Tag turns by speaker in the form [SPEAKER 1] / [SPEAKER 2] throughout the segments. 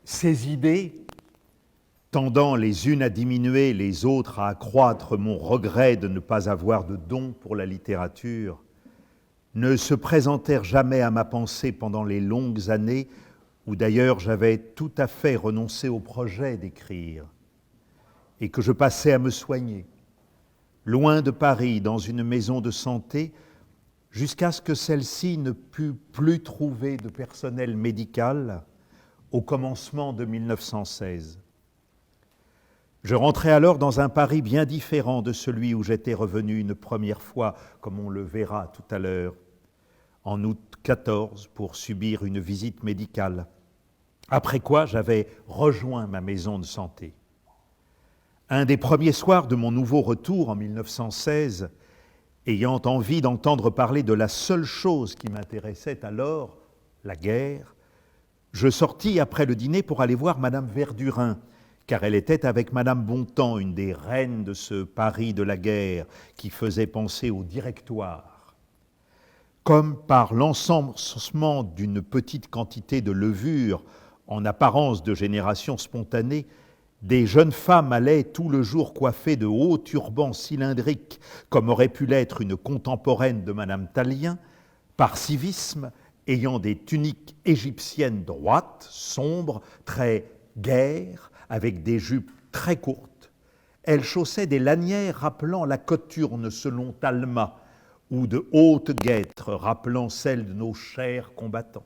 [SPEAKER 1] Ces idées, tendant les unes à diminuer, les autres à accroître mon regret de ne pas avoir de don pour la littérature, ne se présentèrent jamais à ma pensée pendant les longues années où d'ailleurs j'avais tout à fait renoncé au projet d'écrire et que je passais à me soigner, loin de Paris, dans une maison de santé, jusqu'à ce que celle-ci ne pût plus trouver de personnel médical au commencement de 1916. Je rentrais alors dans un Paris bien différent de celui où j'étais revenu une première fois, comme on le verra tout à l'heure, en août 14, pour subir une visite médicale, après quoi j'avais rejoint ma maison de santé. Un des premiers soirs de mon nouveau retour en 1916, ayant envie d'entendre parler de la seule chose qui m'intéressait alors, la guerre, je sortis après le dîner pour aller voir Madame Verdurin, car elle était avec Madame Bontemps, une des reines de ce Paris de la guerre qui faisait penser au directoire. Comme par l'ensemencement d'une petite quantité de levure, en apparence de génération spontanée, des jeunes femmes allaient tout le jour coiffées de hauts turbans cylindriques, comme aurait pu l'être une contemporaine de Madame Tallien, par civisme, ayant des tuniques égyptiennes droites, sombres, très gaières, avec des jupes très courtes. Elles chaussaient des lanières rappelant la cothurne selon Talma, ou de hautes guêtres rappelant celles de nos chers combattants.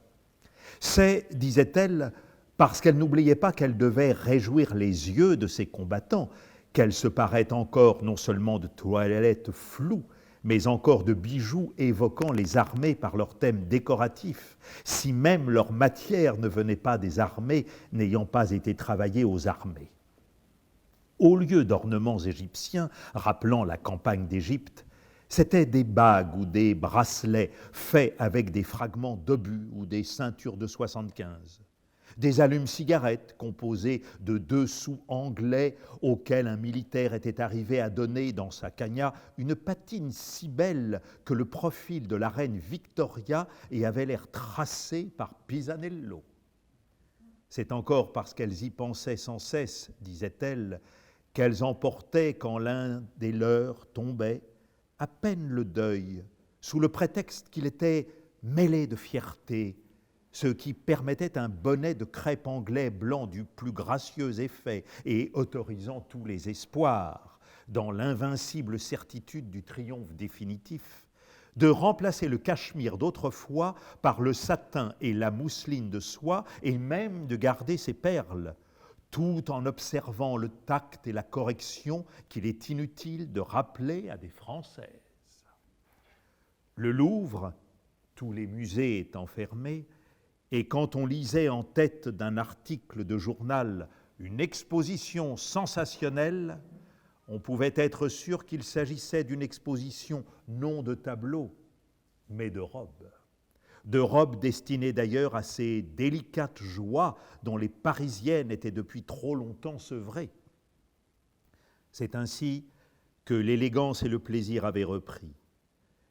[SPEAKER 1] C'est, disait-elle, parce qu'elle n'oubliait pas qu'elle devait réjouir les yeux de ses combattants, qu'elle se parait encore non seulement de toilettes floues, mais encore de bijoux évoquant les armées par leur thème décoratif, si même leur matière ne venait pas des armées, n'ayant pas été travaillée aux armées. Au lieu d'ornements égyptiens rappelant la campagne d'Égypte, c'étaient des bagues ou des bracelets faits avec des fragments d'obus ou des ceintures de 75. Des allumes-cigarettes composés de 2 sous anglais auxquels un militaire était arrivé à donner dans sa cagna une patine si belle que le profil de la reine Victoria y avait l'air tracé par Pisanello. C'est encore parce qu'elles y pensaient sans cesse, disait-elle, qu'elles emportaient quand l'un des leurs tombait, à peine le deuil, sous le prétexte qu'il était mêlé de fierté, ce qui permettait un bonnet de crêpe anglais blanc du plus gracieux effet et autorisant tous les espoirs, dans l'invincible certitude du triomphe définitif, de remplacer le cachemire d'autrefois par le satin et la mousseline de soie et même de garder ses perles, tout en observant le tact et la correction qu'il est inutile de rappeler à des Françaises. Le Louvre, tous les musées étant fermés, et quand on lisait en tête d'un article de journal une exposition sensationnelle, on pouvait être sûr qu'il s'agissait d'une exposition non de tableaux, mais de robes. De robes destinées d'ailleurs à ces délicates joies dont les Parisiennes étaient depuis trop longtemps sevrées. C'est ainsi que l'élégance et le plaisir avaient repris.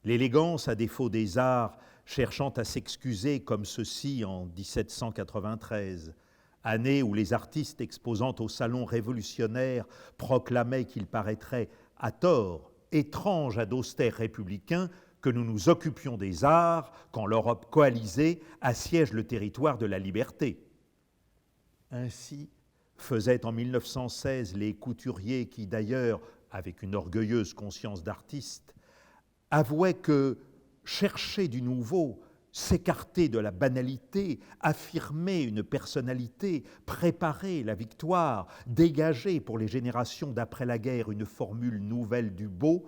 [SPEAKER 1] L'élégance, à défaut des arts, cherchant à s'excuser comme ceci en 1793, année où les artistes exposant au salon révolutionnaire proclamaient qu'il paraîtrait à tort étrange à d'austères républicains que nous nous occupions des arts quand l'Europe coalisée assiège le territoire de la liberté. Ainsi faisaient en 1916 les couturiers qui, d'ailleurs, avec une orgueilleuse conscience d'artiste, avouaient que chercher du nouveau, s'écarter de la banalité, affirmer une personnalité, préparer la victoire, dégager pour les générations d'après la guerre une formule nouvelle du beau,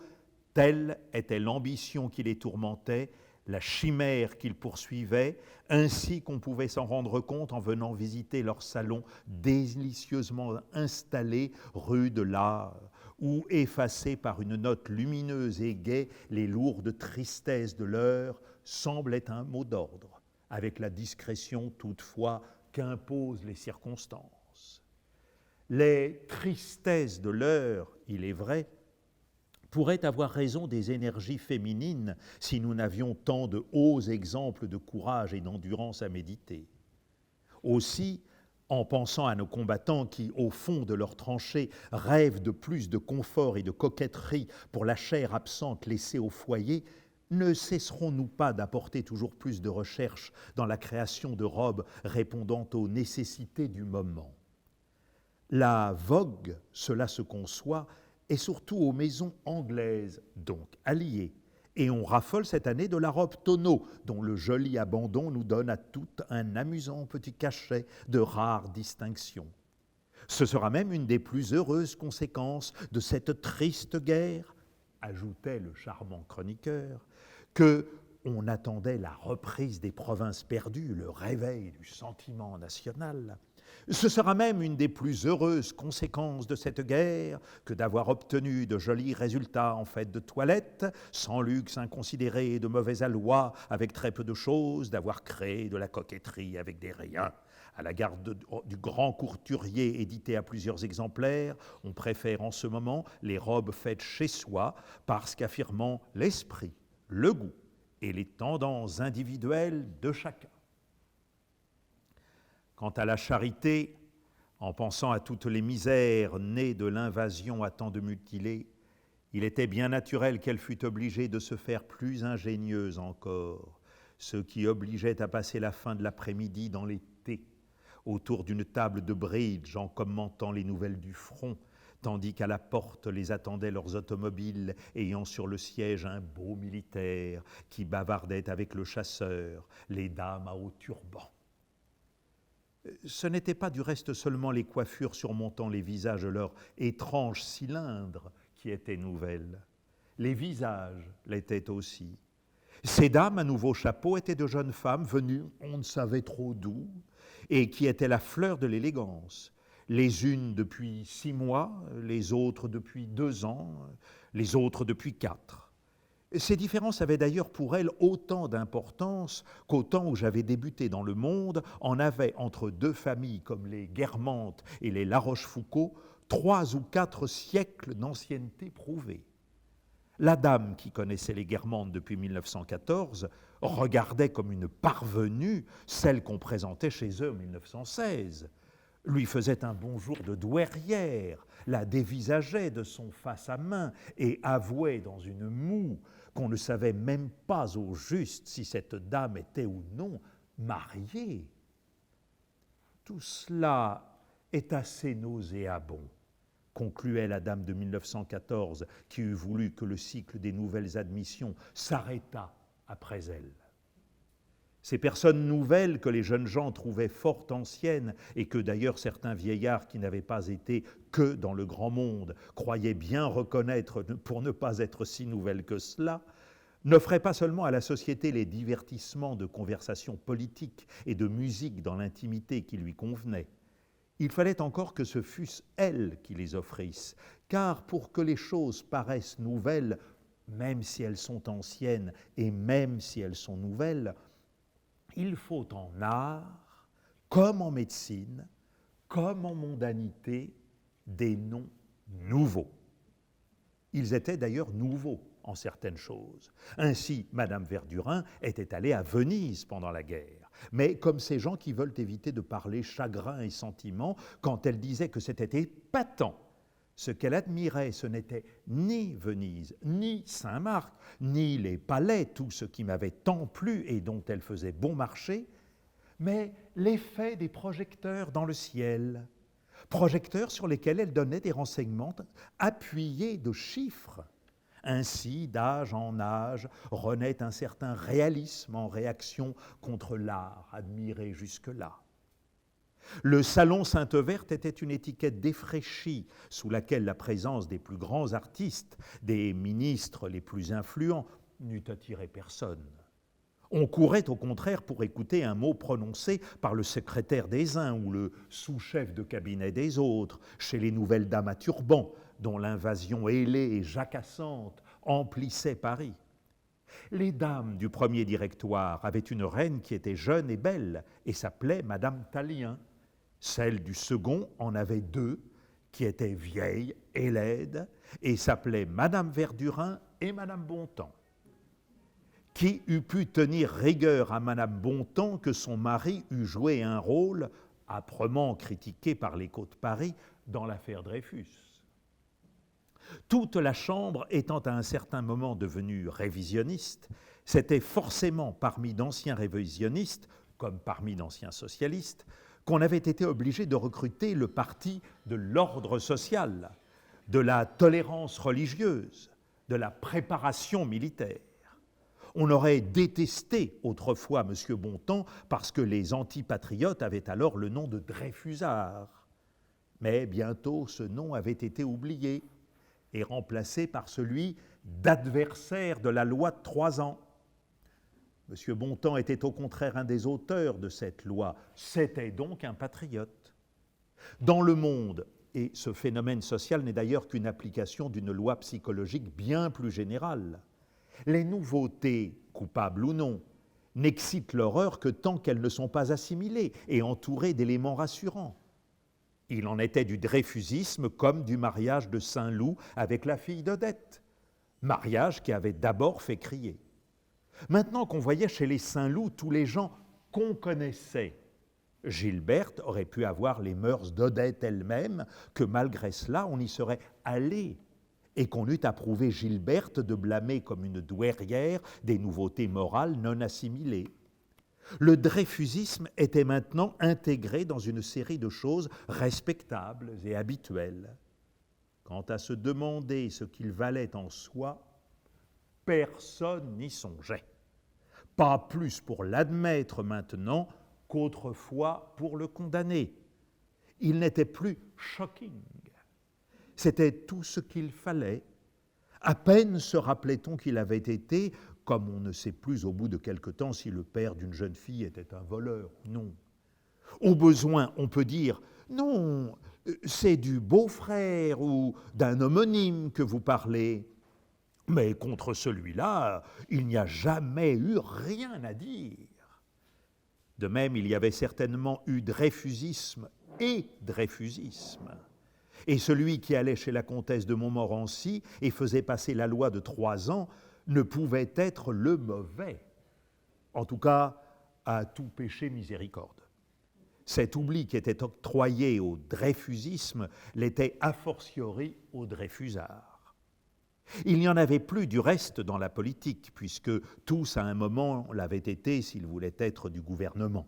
[SPEAKER 1] telle était l'ambition qui les tourmentait, la chimère qu'ils poursuivaient, ainsi qu'on pouvait s'en rendre compte en venant visiter leur salon délicieusement installé rue de l'Art, où, effacés par une note lumineuse et gaie, les lourdes tristesses de l'heure semblaient un mot d'ordre, avec la discrétion toutefois qu'imposent les circonstances. Les tristesses de l'heure, il est vrai, pourraient avoir raison des énergies féminines si nous n'avions tant de hauts exemples de courage et d'endurance à méditer. Aussi, en pensant à nos combattants qui, au fond de leurs tranchées, rêvent de plus de confort et de coquetterie pour la chair absente laissée au foyer, ne cesserons-nous pas d'apporter toujours plus de recherche dans la création de robes répondant aux nécessités du moment? La vogue, cela se conçoit, est surtout aux maisons anglaises, donc alliées, et on raffole cette année de la robe tonneau, dont le joli abandon nous donne à tout un amusant petit cachet de rares distinctions. Ce sera même une des plus heureuses conséquences de cette triste guerre, ajoutait le charmant chroniqueur, que on attendait la reprise des provinces perdues, le réveil du sentiment national. Ce sera même une des plus heureuses conséquences de cette guerre que d'avoir obtenu de jolis résultats en fait de toilette, sans luxe inconsidéré et de mauvais aloi, avec très peu de choses, d'avoir créé de la coquetterie avec des riens. À la garde du grand courturier édité à plusieurs exemplaires, on préfère en ce moment les robes faites chez soi parce qu'affirmant l'esprit, le goût et les tendances individuelles de chacun. Quant à la charité, en pensant à toutes les misères nées de l'invasion à tant de mutilés, il était bien naturel qu'elle fût obligée de se faire plus ingénieuse encore, ce qui obligeait à passer la fin de l'après-midi dans les thés, autour d'une table de bridge en commentant les nouvelles du front, tandis qu'à la porte les attendaient leurs automobiles, ayant sur le siège un beau militaire qui bavardait avec le chasseur, les dames à haut turban. Ce n'était pas du reste seulement les coiffures surmontant les visages de leurs étranges cylindres qui étaient nouvelles. Les visages l'étaient aussi. Ces dames à nouveau chapeau étaient de jeunes femmes venues on ne savait trop d'où et qui étaient la fleur de l'élégance. Les unes depuis 6 mois, les autres depuis 2 ans, les autres depuis 4. Ces différences avaient d'ailleurs pour elles autant d'importance qu'au temps où j'avais débuté dans le monde, en avait entre 2 familles comme les Guermantes et les La Rochefoucauld 3 ou 4 siècles d'ancienneté prouvée. La dame qui connaissait les Guermantes depuis 1914 regardait comme une parvenue celle qu'on présentait chez eux en 1916, lui faisait un bonjour de douairière, la dévisageait de son face à main et avouait dans une moue qu'on ne savait même pas au juste si cette dame était ou non mariée. Tout cela est assez nauséabond, concluait la dame de 1914 qui eût voulu que le cycle des nouvelles admissions s'arrêtât après elle. Ces personnes nouvelles que les jeunes gens trouvaient fort anciennes et que d'ailleurs certains vieillards qui n'avaient pas été que dans le grand monde croyaient bien reconnaître pour ne pas être si nouvelles que cela, n'offraient pas seulement à la société les divertissements de conversation politique et de musique dans l'intimité qui lui convenaient. Il fallait encore que ce fussent elles qui les offrissent, car pour que les choses paraissent nouvelles, même si elles sont anciennes et même si elles sont nouvelles, il faut en art, comme en médecine, comme en mondanité, des noms nouveaux. Ils étaient d'ailleurs nouveaux en certaines choses. Ainsi, Madame Verdurin était allée à Venise pendant la guerre. Mais comme ces gens qui veulent éviter de parler chagrin et sentiment, quand elle disait que c'était épatant, ce qu'elle admirait, ce n'était ni Venise, ni Saint-Marc, ni les palais, tout ce qui m'avait tant plu et dont elle faisait bon marché, mais l'effet des projecteurs dans le ciel, projecteurs sur lesquels elle donnait des renseignements appuyés de chiffres. Ainsi, d'âge en âge, renaît un certain réalisme en réaction contre l'art admiré jusque-là. Le salon Sainte-Verte était une étiquette défraîchie sous laquelle la présence des plus grands artistes, des ministres les plus influents, n'eût attiré personne. On courait au contraire pour écouter un mot prononcé par le secrétaire des uns ou le sous-chef de cabinet des autres, chez les nouvelles dames à turban, dont l'invasion ailée et jacassante emplissait Paris. Les dames du premier directoire avaient une reine qui était jeune et belle et s'appelait Madame Tallien. Celle du second en avait 2 qui étaient vieilles et laides et s'appelaient Madame Verdurin et Madame Bontemps. Qui eût pu tenir rigueur à Madame Bontemps que son mari eût joué un rôle âprement critiqué par l'Écho de Paris dans l'affaire Dreyfus. Toute la Chambre étant à un certain moment devenue révisionniste, c'était forcément parmi d'anciens révisionnistes, comme parmi d'anciens socialistes, qu'on avait été obligé de recruter le parti de l'ordre social, de la tolérance religieuse, de la préparation militaire. On aurait détesté autrefois M. Bontemps parce que les antipatriotes avaient alors le nom de Dreyfusard. Mais bientôt ce nom avait été oublié et remplacé par celui d'adversaire de la loi de 3 ans. M. Bontemps était au contraire un des auteurs de cette loi, c'était donc un patriote. Dans le monde, et ce phénomène social n'est d'ailleurs qu'une application d'une loi psychologique bien plus générale, les nouveautés, coupables ou non, n'excitent l'horreur que tant qu'elles ne sont pas assimilées et entourées d'éléments rassurants. Il en était du dreyfusisme comme du mariage de Saint-Loup avec la fille d'Odette, mariage qui avait d'abord fait crier. Maintenant qu'on voyait chez les Saint-Loup tous les gens qu'on connaissait, Gilberte aurait pu avoir les mœurs d'Odette elle-même, que malgré cela on y serait allé, et qu'on eût approuvé Gilberte de blâmer comme une douairière des nouveautés morales non assimilées. Le dreyfusisme était maintenant intégré dans une série de choses respectables et habituelles. Quant à se demander ce qu'il valait en soi, personne n'y songeait. Pas plus pour l'admettre maintenant qu'autrefois pour le condamner. Il n'était plus shocking. C'était tout ce qu'il fallait. À peine se rappelait-on qu'il avait été, comme on ne sait plus au bout de quelque temps si le père d'une jeune fille était un voleur ou non. Au besoin, on peut dire « Non, c'est du beau-frère ou d'un homonyme que vous parlez ». Mais contre celui-là, il n'y a jamais eu rien à dire. De même, il y avait certainement eu dreyfusisme et dreyfusisme. Et celui qui allait chez la comtesse de Montmorency et faisait passer la loi de 3 ans ne pouvait être le mauvais. En tout cas, à tout péché miséricorde. Cet oubli qui était octroyé au dreyfusisme l'était a fortiori au dreyfusard. Il n'y en avait plus du reste dans la politique, puisque tous à un moment l'avaient été s'ils voulaient être du gouvernement.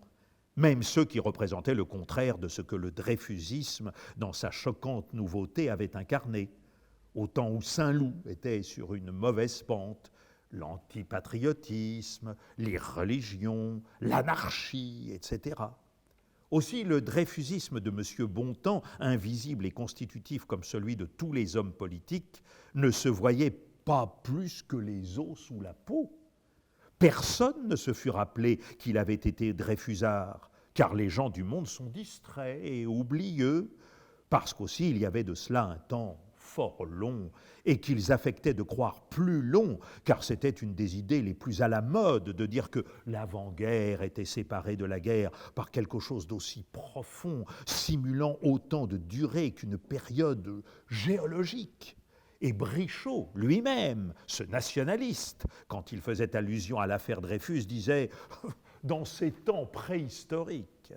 [SPEAKER 1] Même ceux qui représentaient le contraire de ce que le dreyfusisme, dans sa choquante nouveauté, avait incarné. Au temps où Saint-Loup était sur une mauvaise pente, l'antipatriotisme, les religions, l'anarchie, etc. Aussi, le dreyfusisme de M. Bontemps, invisible et constitutif comme celui de tous les hommes politiques, ne se voyait pas plus que les os sous la peau. Personne ne se fût rappelé qu'il avait été dreyfusard, car les gens du monde sont distraits et oublieux, parce qu'aussi il y avait de cela un temps fort long, et qu'ils affectaient de croire plus long, car c'était une des idées les plus à la mode de dire que l'avant-guerre était séparée de la guerre par quelque chose d'aussi profond, simulant autant de durée qu'une période géologique. Et Brichot lui-même, ce nationaliste, quand il faisait allusion à l'affaire Dreyfus, disait « dans ces temps préhistoriques ».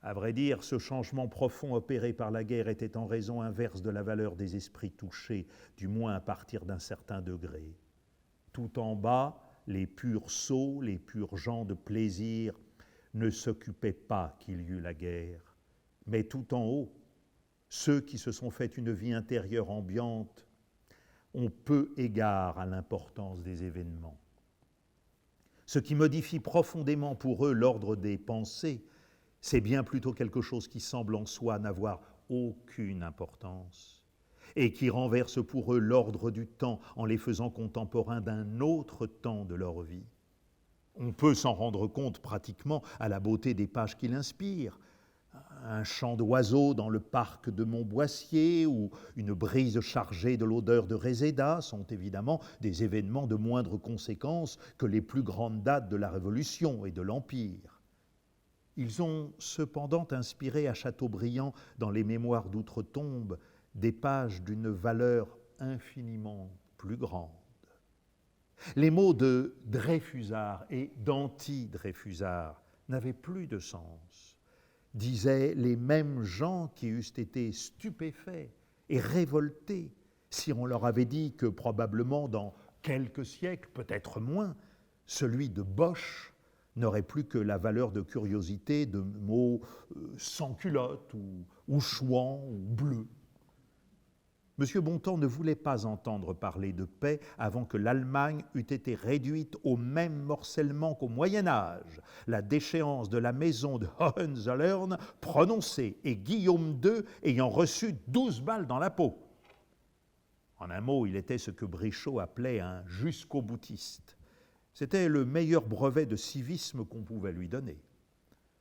[SPEAKER 1] À vrai dire, ce changement profond opéré par la guerre était en raison inverse de la valeur des esprits touchés, du moins à partir d'un certain degré. Tout en bas, les purs sots, les purs gens de plaisir ne s'occupaient pas qu'il y eut la guerre. Mais tout en haut, ceux qui se sont fait une vie intérieure ambiante ont peu égard à l'importance des événements. Ce qui modifie profondément pour eux l'ordre des pensées, c'est bien plutôt quelque chose qui semble en soi n'avoir aucune importance et qui renverse pour eux l'ordre du temps en les faisant contemporains d'un autre temps de leur vie. On peut s'en rendre compte pratiquement à la beauté des pages qu'il inspire. Un chant d'oiseaux dans le parc de Montboissier ou une brise chargée de l'odeur de Réséda sont évidemment des événements de moindre conséquence que les plus grandes dates de la Révolution et de l'Empire. Ils ont cependant inspiré à Chateaubriand, dans les Mémoires d'outre-tombe, des pages d'une valeur infiniment plus grande. Les mots de Dreyfusard et d'anti-Dreyfusard n'avaient plus de sens. disaient les mêmes gens qui eussent été stupéfaits et révoltés si on leur avait dit que probablement dans quelques siècles, peut-être moins, celui de Bosch n'aurait plus que la valeur de curiosité de mots sans culotte ou chouan ou bleu. M. Bontemps ne voulait pas entendre parler de paix avant que l'Allemagne eût été réduite au même morcellement qu'au Moyen-Âge, la déchéance de la maison de Hohenzollern prononcée et Guillaume II ayant reçu 12 balles dans la peau. En un mot, il était ce que Brichot appelait un jusqu'au-boutiste. C'était le meilleur brevet de civisme qu'on pouvait lui donner.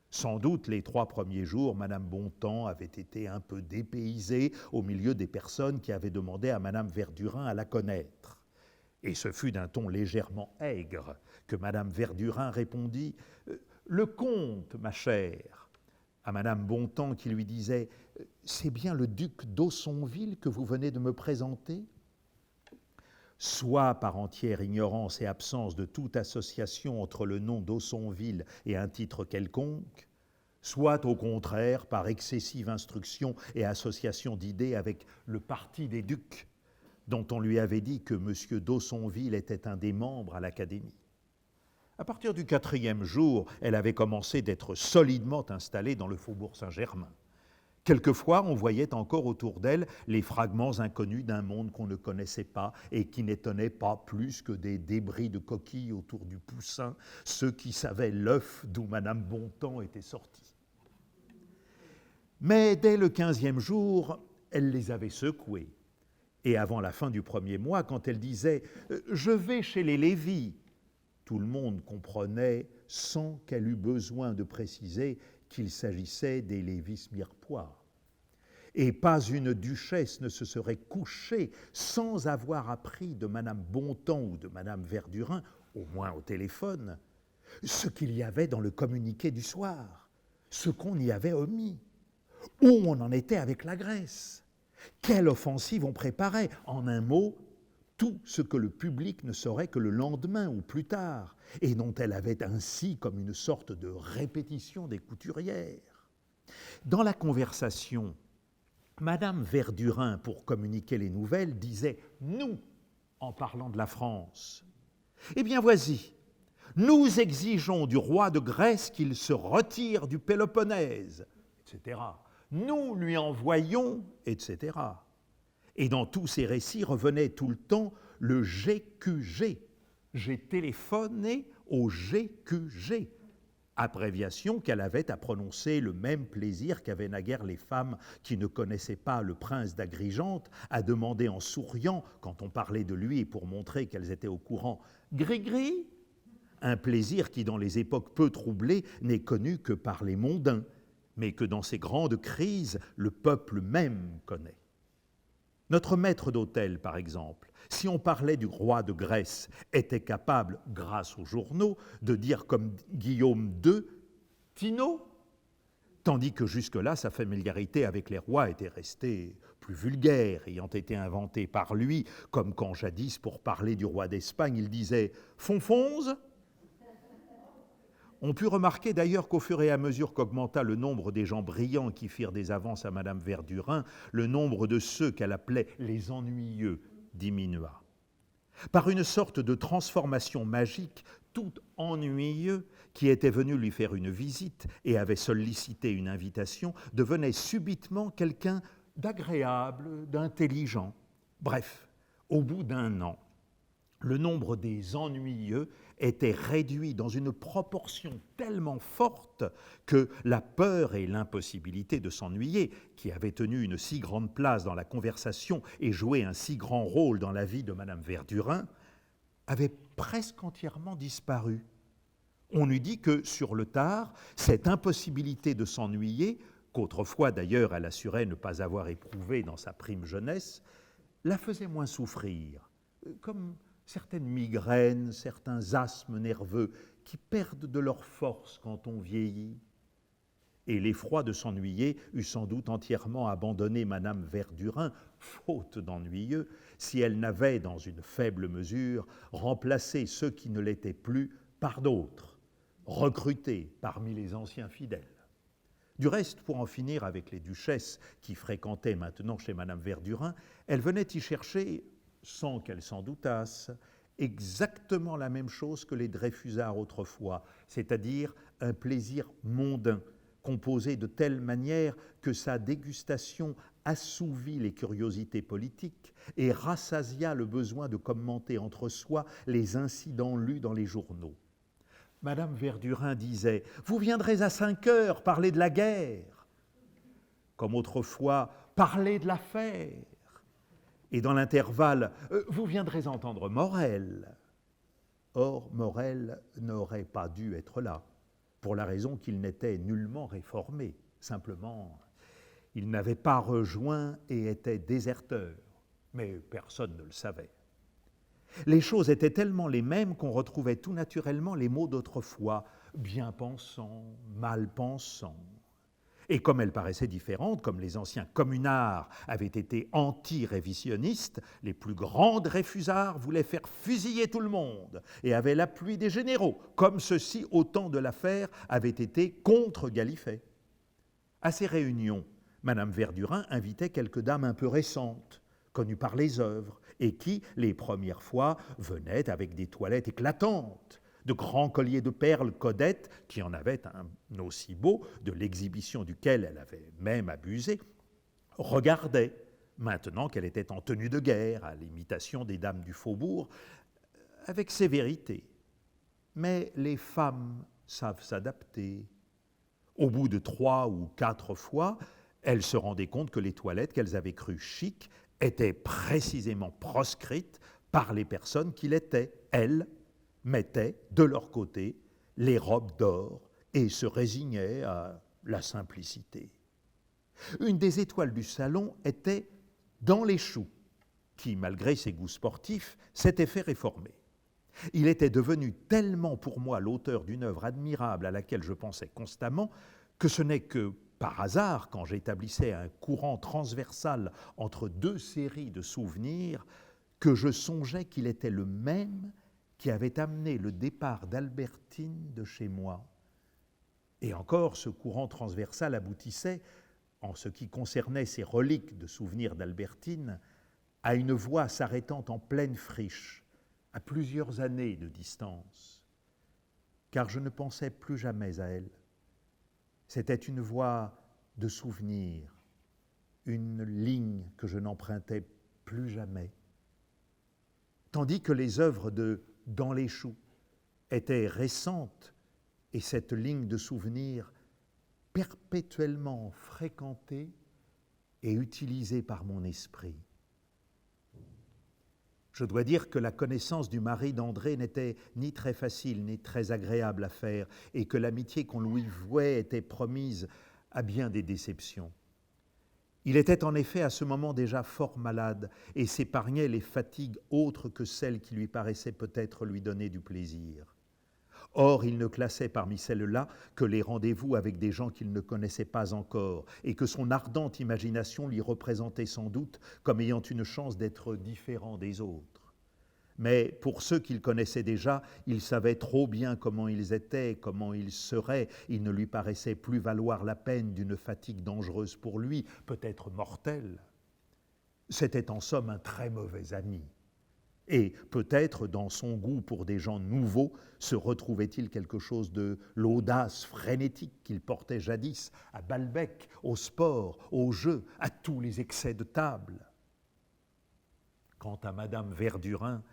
[SPEAKER 1] Sans doute, les 3 premiers jours, Madame Bontemps avait été un peu dépaysée au milieu des personnes qui avaient demandé à Madame Verdurin à la connaître. Et ce fut d'un ton légèrement aigre que Madame Verdurin répondit « Le comte, ma chère », à Madame Bontemps qui lui disait « C'est bien le duc d'Aussonville que vous venez de me présenter ?» Soit par entière ignorance et absence de toute association entre le nom d'Aussonville et un titre quelconque, soit au contraire par excessive instruction et association d'idées avec le parti des ducs, dont on lui avait dit que M. d'Aussonville était un des membres à l'Académie. À partir du 4e jour, elle avait commencé d'être solidement installée dans le faubourg Saint-Germain. Quelquefois, on voyait encore autour d'elle les fragments inconnus d'un monde qu'on ne connaissait pas et qui n'étonnait pas plus que des débris de coquilles autour du Poussin, ceux qui savaient l'œuf d'où Madame Bontemps était sortie. Mais dès le 15e jour, elle les avait secoués. Et avant la fin du 1er mois, quand elle disait « Je vais chez les Lévy », tout le monde comprenait, sans qu'elle eût besoin de préciser, qu'il s'agissait des Lévis-Mirepoix. Et pas une duchesse ne se serait couchée sans avoir appris de Madame Bontemps ou de Madame Verdurin, au moins au téléphone, ce qu'il y avait dans le communiqué du soir, ce qu'on y avait omis, où on en était avec la Grèce, quelle offensive on préparait, en un mot, tout ce que le public ne saurait que le lendemain ou plus tard, et dont elle avait ainsi comme une sorte de répétition des couturières. Dans la conversation, Madame Verdurin, pour communiquer les nouvelles, disait « nous » en parlant de la France. Eh bien voici, nous exigeons du roi de Grèce qu'il se retire du Péloponnèse, etc. Nous lui envoyons, etc. Et dans tous ces récits revenait tout le temps le GQG. J'ai téléphoné au GQG, abréviation qu'elle avait à prononcer le même plaisir qu'avaient naguère les femmes qui ne connaissaient pas le prince d'Agrigente à demander en souriant, quand on parlait de lui pour montrer qu'elles étaient au courant, « Gris-gris » un plaisir qui, dans les époques peu troublées, n'est connu que par les mondains, mais que dans ces grandes crises, le peuple même connaît. Notre maître d'hôtel, par exemple, si on parlait du roi de Grèce, était capable, grâce aux journaux, de dire comme Guillaume II, « Tino », tandis que jusque-là, sa familiarité avec les rois était restée plus vulgaire, ayant été inventée par lui, comme quand jadis, pour parler du roi d'Espagne, il disait « Fonfonze ». On put remarquer d'ailleurs qu'au fur et à mesure qu'augmenta le nombre des gens brillants qui firent des avances à Madame Verdurin, le nombre de ceux qu'elle appelait les ennuyeux diminua. Par une sorte de transformation magique, tout ennuyeux qui était venu lui faire une visite et avait sollicité une invitation devenait subitement quelqu'un d'agréable, d'intelligent. Bref, au bout d'1 an, le nombre des ennuyeux était réduit dans une proportion tellement forte que la peur et l'impossibilité de s'ennuyer, qui avaient tenu une si grande place dans la conversation et joué un si grand rôle dans la vie de Madame Verdurin, avaient presque entièrement disparu. On eût dit que, sur le tard, cette impossibilité de s'ennuyer, qu'autrefois d'ailleurs elle assurait ne pas avoir éprouvé dans sa prime jeunesse, la faisait moins souffrir, comme certaines migraines, certains asthmes nerveux qui perdent de leur force quand on vieillit. Et l'effroi de s'ennuyer eût sans doute entièrement abandonné Madame Verdurin, faute d'ennuyeux, si elle n'avait, dans une faible mesure, remplacé ceux qui ne l'étaient plus par d'autres, recrutés parmi les anciens fidèles. Du reste, pour en finir avec les duchesses qui fréquentaient maintenant chez Madame Verdurin, elles venaient y chercher, sans qu'elles s'en doutassent, exactement la même chose que les Dreyfusards autrefois, c'est-à-dire un plaisir mondain, composé de telle manière que sa dégustation assouvit les curiosités politiques et rassasia le besoin de commenter entre soi les incidents lus dans les journaux. Madame Verdurin disait « Vous viendrez à 5 heures parler de la guerre », comme autrefois « Parler de l'affaire », et dans l'intervalle « Vous viendrez entendre Morel ». Or, Morel n'aurait pas dû être là, pour la raison qu'il n'était nullement réformé. Simplement, il n'avait pas rejoint et était déserteur, mais personne ne le savait. Les choses étaient tellement les mêmes qu'on retrouvait tout naturellement les mots d'autrefois, bien pensant, mal pensant. Et comme elles paraissaient différentes, comme les anciens communards avaient été anti-révisionnistes, les plus grands Dreyfusards voulaient faire fusiller tout le monde et avaient l'appui des généraux, comme ceux-ci, au temps de l'affaire, avaient été contre Gallifet. À ces réunions, Madame Verdurin invitait quelques dames un peu récentes, connues par les œuvres, et qui, les premières fois, venaient avec des toilettes éclatantes, de grands colliers de perles Codette, qui en avaient un aussi beau, de l'exhibition duquel elle avait même abusé, regardaient, maintenant qu'elle était en tenue de guerre, à l'imitation des dames du faubourg, avec sévérité. Mais les femmes savent s'adapter. Au bout de 3 ou 4 fois, elles se rendaient compte que les toilettes qu'elles avaient crues chic étaient précisément proscrites par les personnes qui l'étaient. Elles mettaient de leur côté les robes d'or et se résignaient à la simplicité. Une des étoiles du salon était Dans les choux, qui, malgré ses goûts sportifs, s'était fait réformer. Il était devenu tellement pour moi l'auteur d'une œuvre admirable à laquelle je pensais constamment que ce n'est que par hasard, quand j'établissais un courant transversal entre 2 séries de souvenirs, que je songeais qu'il était le même qui avait amené le départ d'Albertine de chez moi. Et encore, ce courant transversal aboutissait, en ce qui concernait ces reliques de souvenirs d'Albertine, à une voix s'arrêtant en pleine friche, à plusieurs années de distance, car je ne pensais plus jamais à elle. C'était une voix de souvenir, une ligne que je n'empruntais plus jamais. Tandis que les œuvres de Dans les choux étaient récentes et cette ligne de souvenir perpétuellement fréquentée et utilisée par mon esprit. Je dois dire que la connaissance du mari d'André n'était ni très facile ni très agréable à faire et que l'amitié qu'on lui vouait était promise à bien des déceptions. Il était en effet à ce moment déjà fort malade et s'épargnait les fatigues autres que celles qui lui paraissaient peut-être lui donner du plaisir. Or, il ne classait parmi celles-là que les rendez-vous avec des gens qu'il ne connaissait pas encore et que son ardente imagination lui représentait sans doute comme ayant une chance d'être différent des autres. Mais pour ceux qu'il connaissait déjà, il savait trop bien comment ils étaient, comment ils seraient. Il ne lui paraissait plus valoir la peine d'une fatigue dangereuse pour lui, peut-être mortelle. C'était en somme un très mauvais ami. Et peut-être dans son goût pour des gens nouveaux se retrouvait-il quelque chose de l'audace frénétique qu'il portait jadis à Balbec, au sport, au jeu, à tous les excès de table. Quant à Madame Verdurin,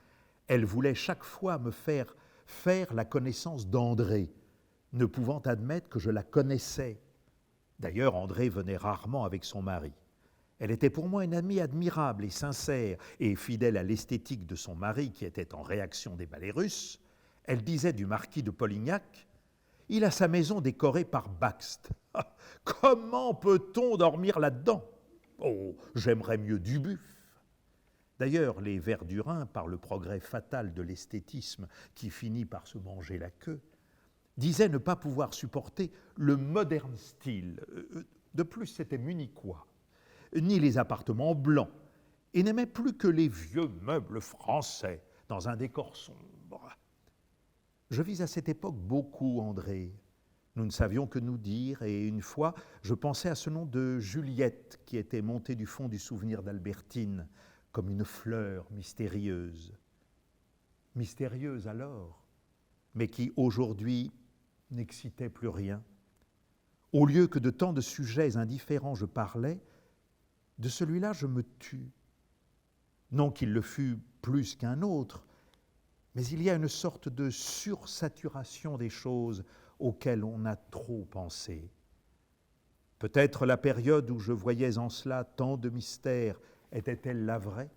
[SPEAKER 1] elle voulait chaque fois me faire la connaissance d'André, ne pouvant admettre que je la connaissais. D'ailleurs, André venait rarement avec son mari. Elle était pour moi une amie admirable et sincère, et fidèle à l'esthétique de son mari qui était en réaction des ballets russes. Elle disait du marquis de Polignac « Il a sa maison décorée par Bakst. Comment peut-on dormir là-dedans? Oh, j'aimerais mieux Dubuff. » D'ailleurs, les Verdurins, par le progrès fatal de l'esthétisme qui finit par se manger la queue, disaient ne pas pouvoir supporter le moderne style. De plus, c'était munichois, ni les appartements blancs, et n'aimaient plus que les vieux meubles français dans un décor sombre. Je vis à cette époque beaucoup André, Nous ne savions que nous dire, et une fois, je pensais à ce nom de Juliette qui était montée du fond du souvenir d'Albertine, comme une fleur mystérieuse. Mystérieuse alors, mais qui aujourd'hui n'excitait plus rien. Au lieu que de tant de sujets indifférents je parlais, de celui-là je me tus. Non qu'il le fût plus qu'un autre, mais il y a une sorte de sursaturation des choses auxquelles on a trop pensé. Peut-être la période où je voyais en cela tant de mystères était-elle la vraie?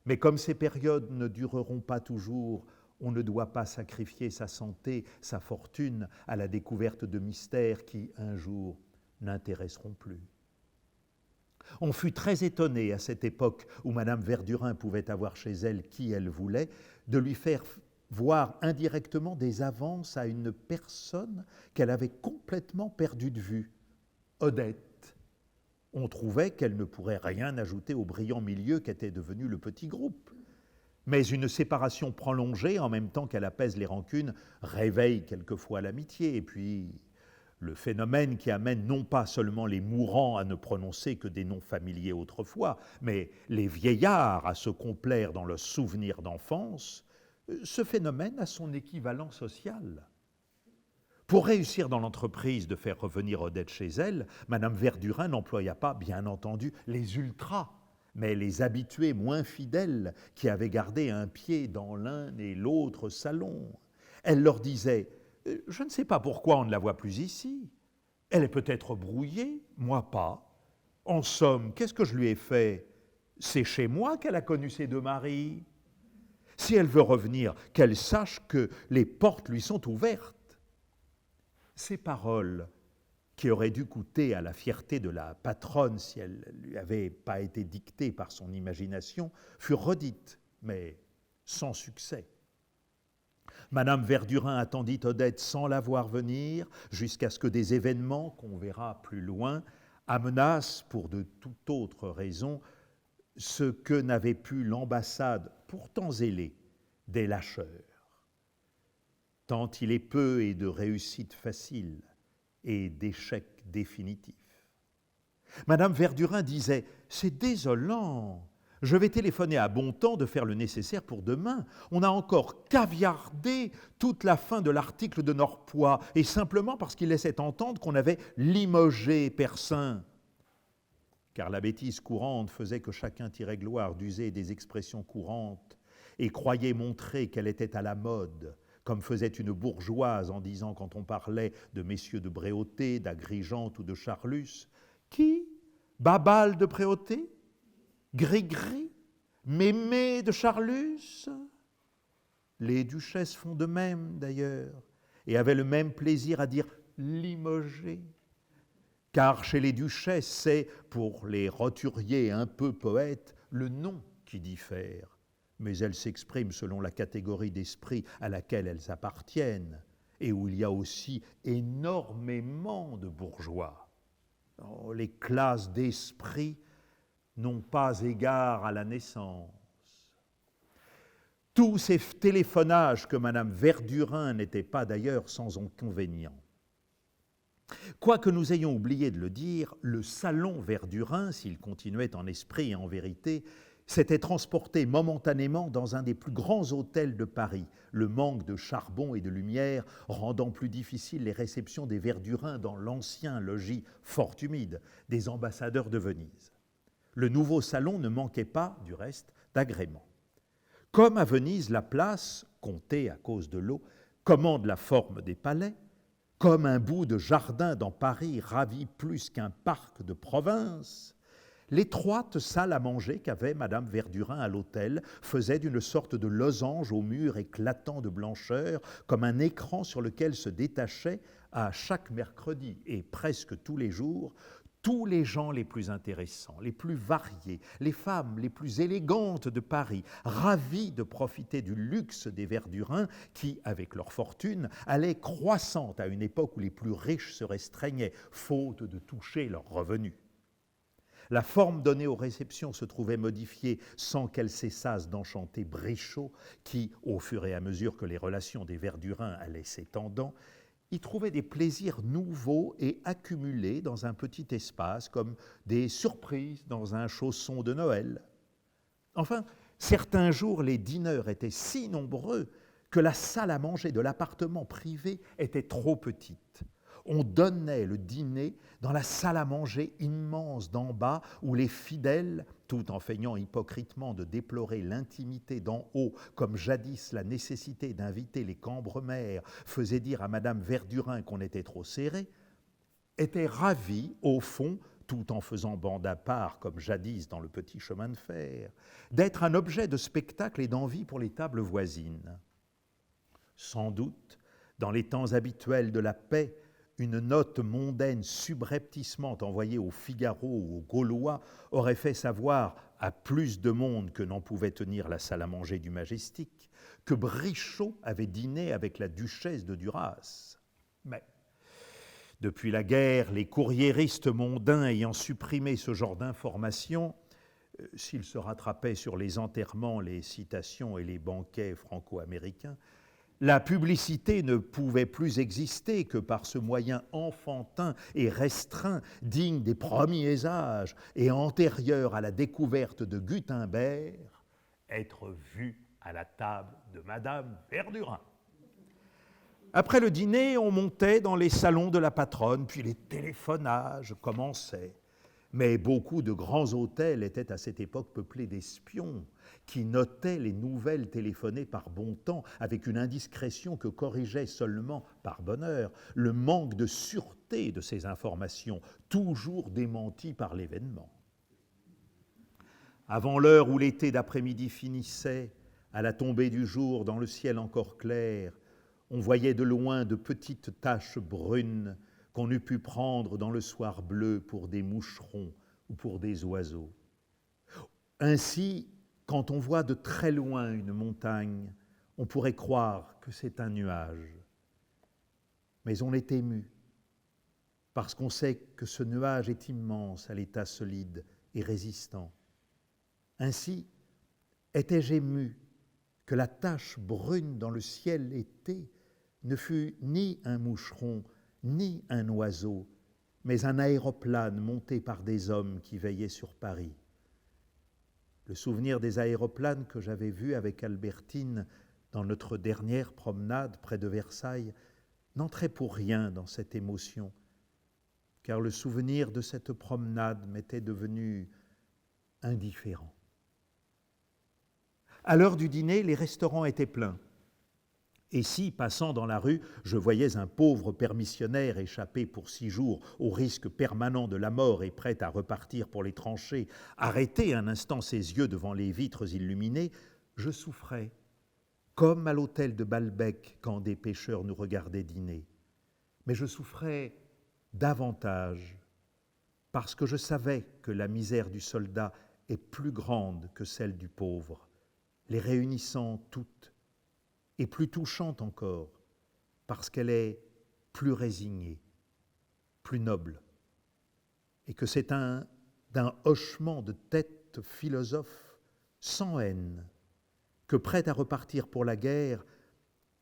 [SPEAKER 1] Mais comme ces périodes ne dureront pas toujours, on ne doit pas sacrifier sa santé, sa fortune à la découverte de mystères qui, un jour, n'intéresseront plus. On fut très étonné à cette époque où Madame Verdurin pouvait avoir chez elle qui elle voulait, de lui faire voir indirectement des avances à une personne qu'elle avait complètement perdue de vue, Odette. On trouvait qu'elle ne pourrait rien ajouter au brillant milieu qu'était devenu le petit groupe. Mais une séparation prolongée, en même temps qu'elle apaise les rancunes, réveille quelquefois l'amitié. Et puis, le phénomène qui amène non pas seulement les mourants à ne prononcer que des noms familiers autrefois, mais les vieillards à se complaire dans leurs souvenirs d'enfance, ce phénomène a son équivalent social. Pour réussir dans l'entreprise de faire revenir Odette chez elle, Madame Verdurin n'employa pas, bien entendu, les ultras, mais les habitués moins fidèles qui avaient gardé un pied dans l'un et l'autre salon. Elle leur disait « Je ne sais pas pourquoi on ne la voit plus ici. Elle est peut-être brouillée, moi pas. En somme, qu'est-ce que je lui ai fait? C'est chez moi qu'elle a connu ses deux maris. Si elle veut revenir, qu'elle sache que les portes lui sont ouvertes. » Ces paroles, qui auraient dû coûter à la fierté de la patronne si elles ne lui avaient pas été dictées par son imagination, furent redites, mais sans succès. Madame Verdurin attendit Odette sans la voir venir, jusqu'à ce que des événements, qu'on verra plus loin, amenassent, pour de toute autre raison, ce que n'avait pu l'ambassade, pourtant zélée, des lâcheurs. Tant il est peu et de réussite facile et d'échecs définitifs. Madame Verdurin disait « C'est désolant, je vais téléphoner à Bontemps de faire le nécessaire pour demain. On a encore caviardé toute la fin de l'article de Norpois, et simplement parce qu'il laissait entendre qu'on avait limogé Percin. » Car la bêtise courante faisait que chacun tirait gloire d'user des expressions courantes et croyait montrer qu'elle était à la mode, comme faisait une bourgeoise en disant quand on parlait de messieurs de Bréauté, d'Agrigente ou de Charlus, « Qui? Babal de Bréauté? Gris-Gris? Mémé de Charlus ?» Les duchesses font de même, d'ailleurs, et avaient le même plaisir à dire « limogé ». Car chez les duchesses, c'est, pour les roturiers un peu poètes, le nom qui diffère. Mais elles s'expriment selon la catégorie d'esprit à laquelle elles appartiennent, et où il y a aussi énormément de bourgeois. Oh, les classes d'esprit n'ont pas égard à la naissance. Tous ces téléphonages que Madame Verdurin n'était pas d'ailleurs sans inconvénient. Quoique nous ayons oublié de le dire, le salon Verdurin, s'il continuait en esprit et en vérité, s'était transporté momentanément dans un des plus grands hôtels de Paris, le manque de charbon et de lumière rendant plus difficiles les réceptions des Verdurins dans l'ancien logis fort humide des ambassadeurs de Venise. Le nouveau salon ne manquait pas, du reste, d'agréments. Comme à Venise, la place, comptée à cause de l'eau, commande la forme des palais, comme un bout de jardin dans Paris ravit plus qu'un parc de province, l'étroite salle à manger qu'avait Madame Verdurin à l'hôtel faisait d'une sorte de losange aux murs éclatants de blancheur, comme un écran sur lequel se détachaient à chaque mercredi et presque tous les jours tous les gens les plus intéressants, les plus variés, les femmes les plus élégantes de Paris, ravis de profiter du luxe des Verdurins qui, avec leur fortune, allaient croissant à une époque où les plus riches se restreignaient, faute de toucher leurs revenus. La forme donnée aux réceptions se trouvait modifiée sans qu'elles cessassent d'enchanter Brichot, qui, au fur et à mesure que les relations des Verdurins allaient s'étendant, y trouvait des plaisirs nouveaux et accumulés dans un petit espace, comme des surprises dans un chausson de Noël. Enfin, certains jours, les dîneurs étaient si nombreux que la salle à manger de l'appartement privé était trop petite. On donnait le dîner dans la salle à manger immense d'en bas où les fidèles, tout en feignant hypocritement de déplorer l'intimité d'en haut, comme jadis la nécessité d'inviter les Cambremer faisait dire à Madame Verdurin qu'on était trop serré, étaient ravis, au fond, tout en faisant bande à part, comme jadis dans le petit chemin de fer, d'être un objet de spectacle et d'envie pour les tables voisines. Sans doute, dans les temps habituels de la paix, une note mondaine subrepticement envoyée au Figaro ou au Gaulois aurait fait savoir à plus de monde que n'en pouvait tenir la salle à manger du Majestic que Brichot avait dîné avec la duchesse de Duras. Mais depuis la guerre, les courriéristes mondains ayant supprimé ce genre d'informations, s'ils se rattrapaient sur les enterrements, les citations et les banquets franco-américains, la publicité ne pouvait plus exister que par ce moyen enfantin et restreint, digne des premiers âges et antérieur à la découverte de Gutenberg, être vu à la table de Madame Verdurin. Après le dîner, on montait dans les salons de la patronne, puis les téléphonages commençaient. Mais beaucoup de grands hôtels étaient à cette époque peuplés d'espions qui notaient les nouvelles téléphonées par bon temps avec une indiscrétion que corrigeait seulement, par bonheur, le manque de sûreté de ces informations, toujours démenties par l'événement. Avant l'heure où l'été d'après-midi finissait, à la tombée du jour, dans le ciel encore clair, on voyait de loin de petites taches brunes qu'on eût pu prendre dans le soir bleu pour des moucherons ou pour des oiseaux. Ainsi, quand on voit de très loin une montagne, on pourrait croire que c'est un nuage. Mais on est ému, parce qu'on sait que ce nuage est immense à l'état solide et résistant. Ainsi, étais-je ému que la tache brune dans le ciel été ne fût ni un moucheron, ni un oiseau, mais un aéroplane monté par des hommes qui veillaient sur Paris. Le souvenir des aéroplanes que j'avais vus avec Albertine dans notre dernière promenade près de Versailles n'entrait pour rien dans cette émotion, car le souvenir de cette promenade m'était devenu indifférent. À l'heure du dîner, les restaurants étaient pleins. Et si, passant dans la rue, je voyais un pauvre permissionnaire échappé pour 6 jours au risque permanent de la mort et prêt à repartir pour les tranchées, arrêter un instant ses yeux devant les vitres illuminées, je souffrais, comme à l'hôtel de Balbec quand des pêcheurs nous regardaient dîner. Mais je souffrais davantage parce que je savais que la misère du soldat est plus grande que celle du pauvre, les réunissant toutes, et plus touchante encore, parce qu'elle est plus résignée, plus noble, et que c'est d'un hochement de tête philosophe, sans haine, que prêt à repartir pour la guerre,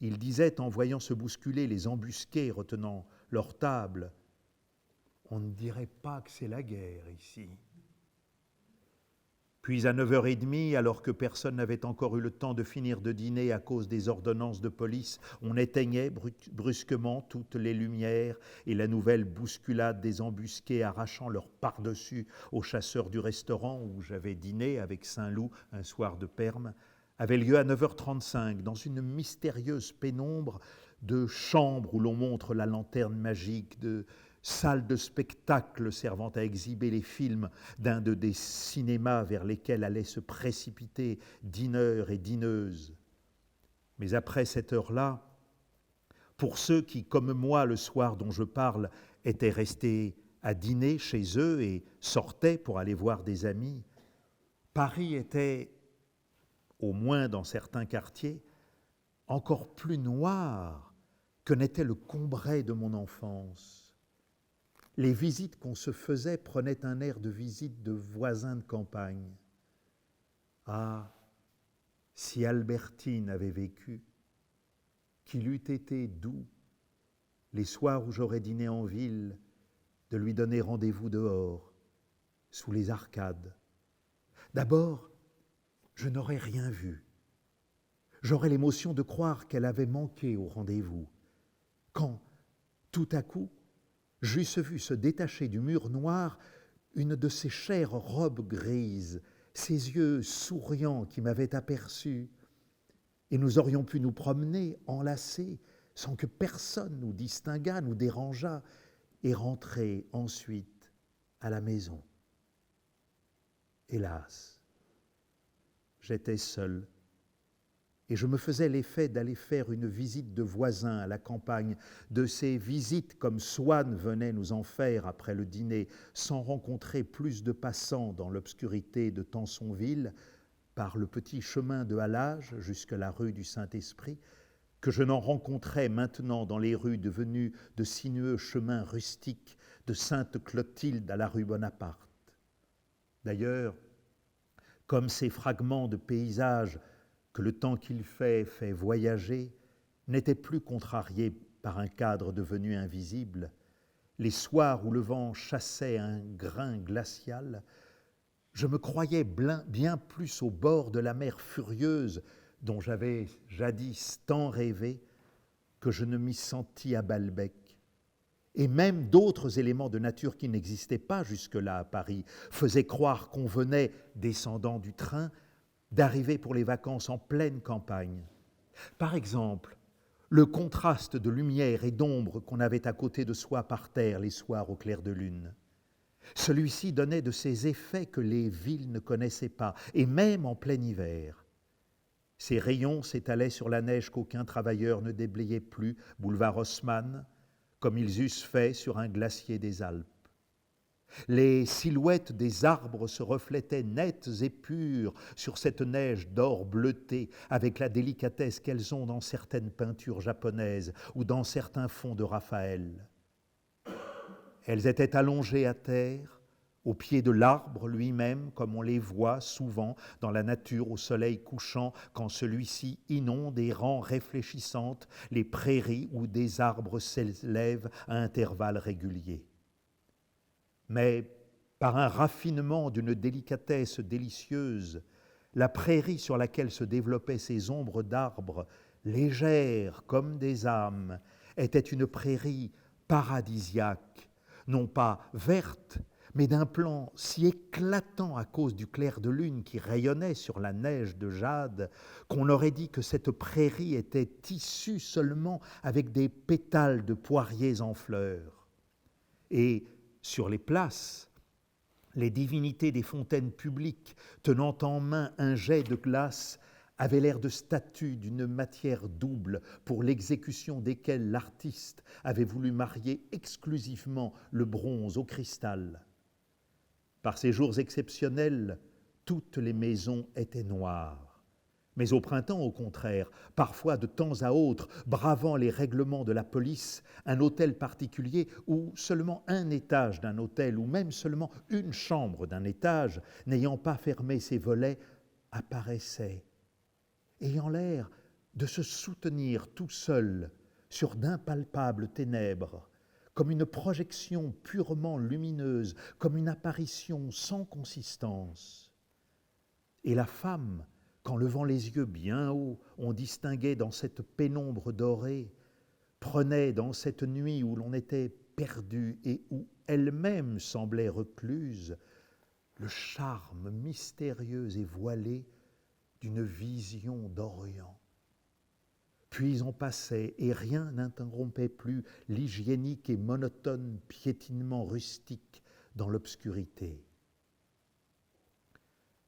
[SPEAKER 1] il disait en voyant se bousculer les embusqués retenant leur table, « On ne dirait pas que c'est la guerre ici ». Puis à 9h30, alors que personne n'avait encore eu le temps de finir de dîner à cause des ordonnances de police, on éteignait brusquement toutes les lumières et la nouvelle bousculade des embusqués arrachant leur par-dessus aux chasseurs du restaurant où j'avais dîné avec Saint-Loup un soir de Perm, avait lieu à 9h35 dans une mystérieuse pénombre de chambres où l'on montre la lanterne magique, de salles de spectacle servant à exhiber les films d'un des cinémas vers lesquels allaient se précipiter dîneurs et dîneuses. Mais après cette heure-là, pour ceux qui, comme moi, le soir dont je parle, étaient restés à dîner chez eux et sortaient pour aller voir des amis, Paris était, au moins dans certains quartiers, encore plus noir que n'était le Combray de mon enfance. Les visites qu'on se faisait prenaient un air de visite de voisins de campagne. Ah, si Albertine avait vécu, qu'il eût été doux les soirs où j'aurais dîné en ville, de lui donner rendez-vous dehors, sous les arcades. D'abord, je n'aurais rien vu. J'aurais l'émotion de croire qu'elle avait manqué au rendez-vous. Quand, tout à coup, j'eusse vu se détacher du mur noir une de ses chères robes grises, ses yeux souriants qui m'avaient aperçu, et nous aurions pu nous promener enlacés sans que personne nous distinguât, nous dérangeât, et rentrer ensuite à la maison. Hélas, j'étais seul, et je me faisais l'effet d'aller faire une visite de voisin à la campagne, de ces visites comme Swann venait nous en faire après le dîner, sans rencontrer plus de passants dans l'obscurité de Tansonville, par le petit chemin de halage jusque la rue du Saint-Esprit, que je n'en rencontrais maintenant dans les rues devenues de sinueux chemins rustiques de Sainte-Clotilde à la rue Bonaparte. D'ailleurs, comme ces fragments de paysages que le temps qu'il fait voyager, n'étaient plus contrariés par un cadre devenu invisible, les soirs où le vent chassait un grain glacial, je me croyais bien plus au bord de la mer furieuse dont j'avais jadis tant rêvé que je ne m'y sentis à Balbec. Et même d'autres éléments de nature qui n'existaient pas jusque-là à Paris faisaient croire qu'on venait, descendant du train, d'arriver pour les vacances en pleine campagne. Par exemple, le contraste de lumière et d'ombre qu'on avait à côté de soi par terre les soirs au clair de lune. Celui-ci donnait de ces effets que les villes ne connaissaient pas, et même en plein hiver. Ses rayons s'étalaient sur la neige qu'aucun travailleur ne déblayait plus, boulevard Haussmann, comme ils eussent fait sur un glacier des Alpes. Les silhouettes des arbres se reflétaient nettes et pures sur cette neige d'or bleuté, avec la délicatesse qu'elles ont dans certaines peintures japonaises ou dans certains fonds de Raphaël. Elles étaient allongées à terre, au pied de l'arbre lui-même, comme on les voit souvent dans la nature au soleil couchant, quand celui-ci inonde et rend réfléchissantes les prairies où des arbres s'élèvent à intervalles réguliers. Mais par un raffinement d'une délicatesse délicieuse, la prairie sur laquelle se développaient ces ombres d'arbres, légères comme des âmes, était une prairie paradisiaque, non pas verte, mais d'un plan si éclatant à cause du clair de lune qui rayonnait sur la neige de jade, qu'on aurait dit que cette prairie était tissue seulement avec des pétales de poiriers en fleurs. Et sur les places, les divinités des fontaines publiques, tenant en main un jet de glace, avaient l'air de statues d'une matière double pour l'exécution desquelles l'artiste avait voulu marier exclusivement le bronze au cristal. Par ces jours exceptionnels, toutes les maisons étaient noires. Mais au printemps, au contraire, parfois de temps à autre, bravant les règlements de la police, un hôtel particulier ou seulement un étage d'un hôtel ou même seulement une chambre d'un étage, n'ayant pas fermé ses volets, apparaissait, ayant l'air de se soutenir tout seul sur d'impalpables ténèbres, comme une projection purement lumineuse, comme une apparition sans consistance. Et la femme, qu'en levant les yeux bien haut, on distinguait dans cette pénombre dorée, prenait dans cette nuit où l'on était perdu et où elle-même semblait recluse, le charme mystérieux et voilé d'une vision d'Orient. Puis on passait et rien n'interrompait plus l'hygiénique et monotone piétinement rustique dans l'obscurité.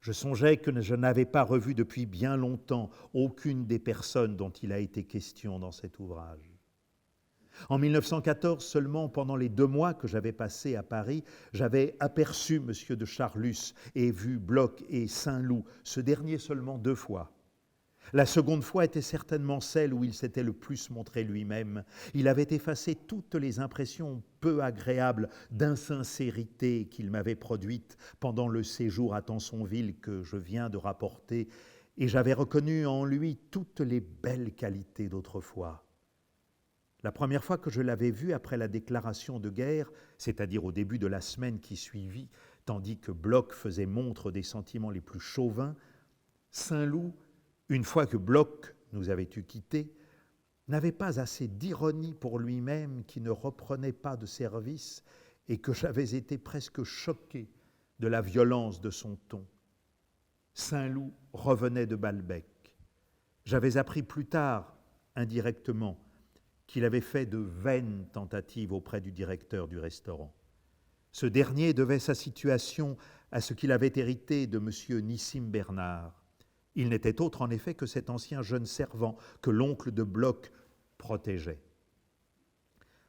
[SPEAKER 1] Je songeais que je n'avais pas revu depuis bien longtemps aucune des personnes dont il a été question dans cet ouvrage. En 1914 seulement, pendant les 2 mois que j'avais passés à Paris, j'avais aperçu M. de Charlus et vu Bloch et Saint-Loup, ce dernier seulement 2 fois. La seconde fois était certainement celle où il s'était le plus montré lui-même. Il avait effacé toutes les impressions peu agréables d'insincérité qu'il m'avait produites pendant le séjour à Tansonville que je viens de rapporter, et j'avais reconnu en lui toutes les belles qualités d'autrefois. La première fois que je l'avais vu après la déclaration de guerre, c'est-à-dire au début de la semaine qui suivit, tandis que Bloch faisait montre des sentiments les plus chauvins, Saint-Loup, une fois que Bloch nous avait eu quittés, n'avait pas assez d'ironie pour lui-même qui ne reprenait pas de service et que j'avais été presque choqué de la violence de son ton. Saint-Loup revenait de Balbec. J'avais appris plus tard, indirectement, qu'il avait fait de vaines tentatives auprès du directeur du restaurant. Ce dernier devait sa situation à ce qu'il avait hérité de M. Nissim Bernard. Il n'était autre en effet que cet ancien jeune servant que l'oncle de Bloch protégeait.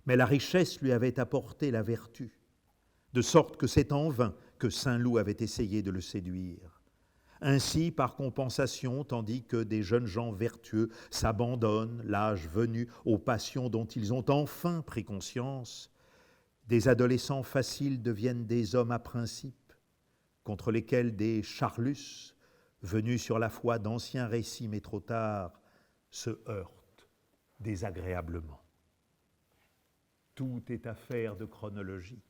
[SPEAKER 1] Mais la richesse lui avait apporté la vertu, de sorte que c'est en vain que Saint-Loup avait essayé de le séduire. Ainsi, par compensation, tandis que des jeunes gens vertueux s'abandonnent, l'âge venu, aux passions dont ils ont enfin pris conscience, des adolescents faciles deviennent des hommes à principe, contre lesquels des charlus, venus sur la foi d'anciens récits mais trop tard, se heurtent désagréablement. Tout est affaire de chronologie.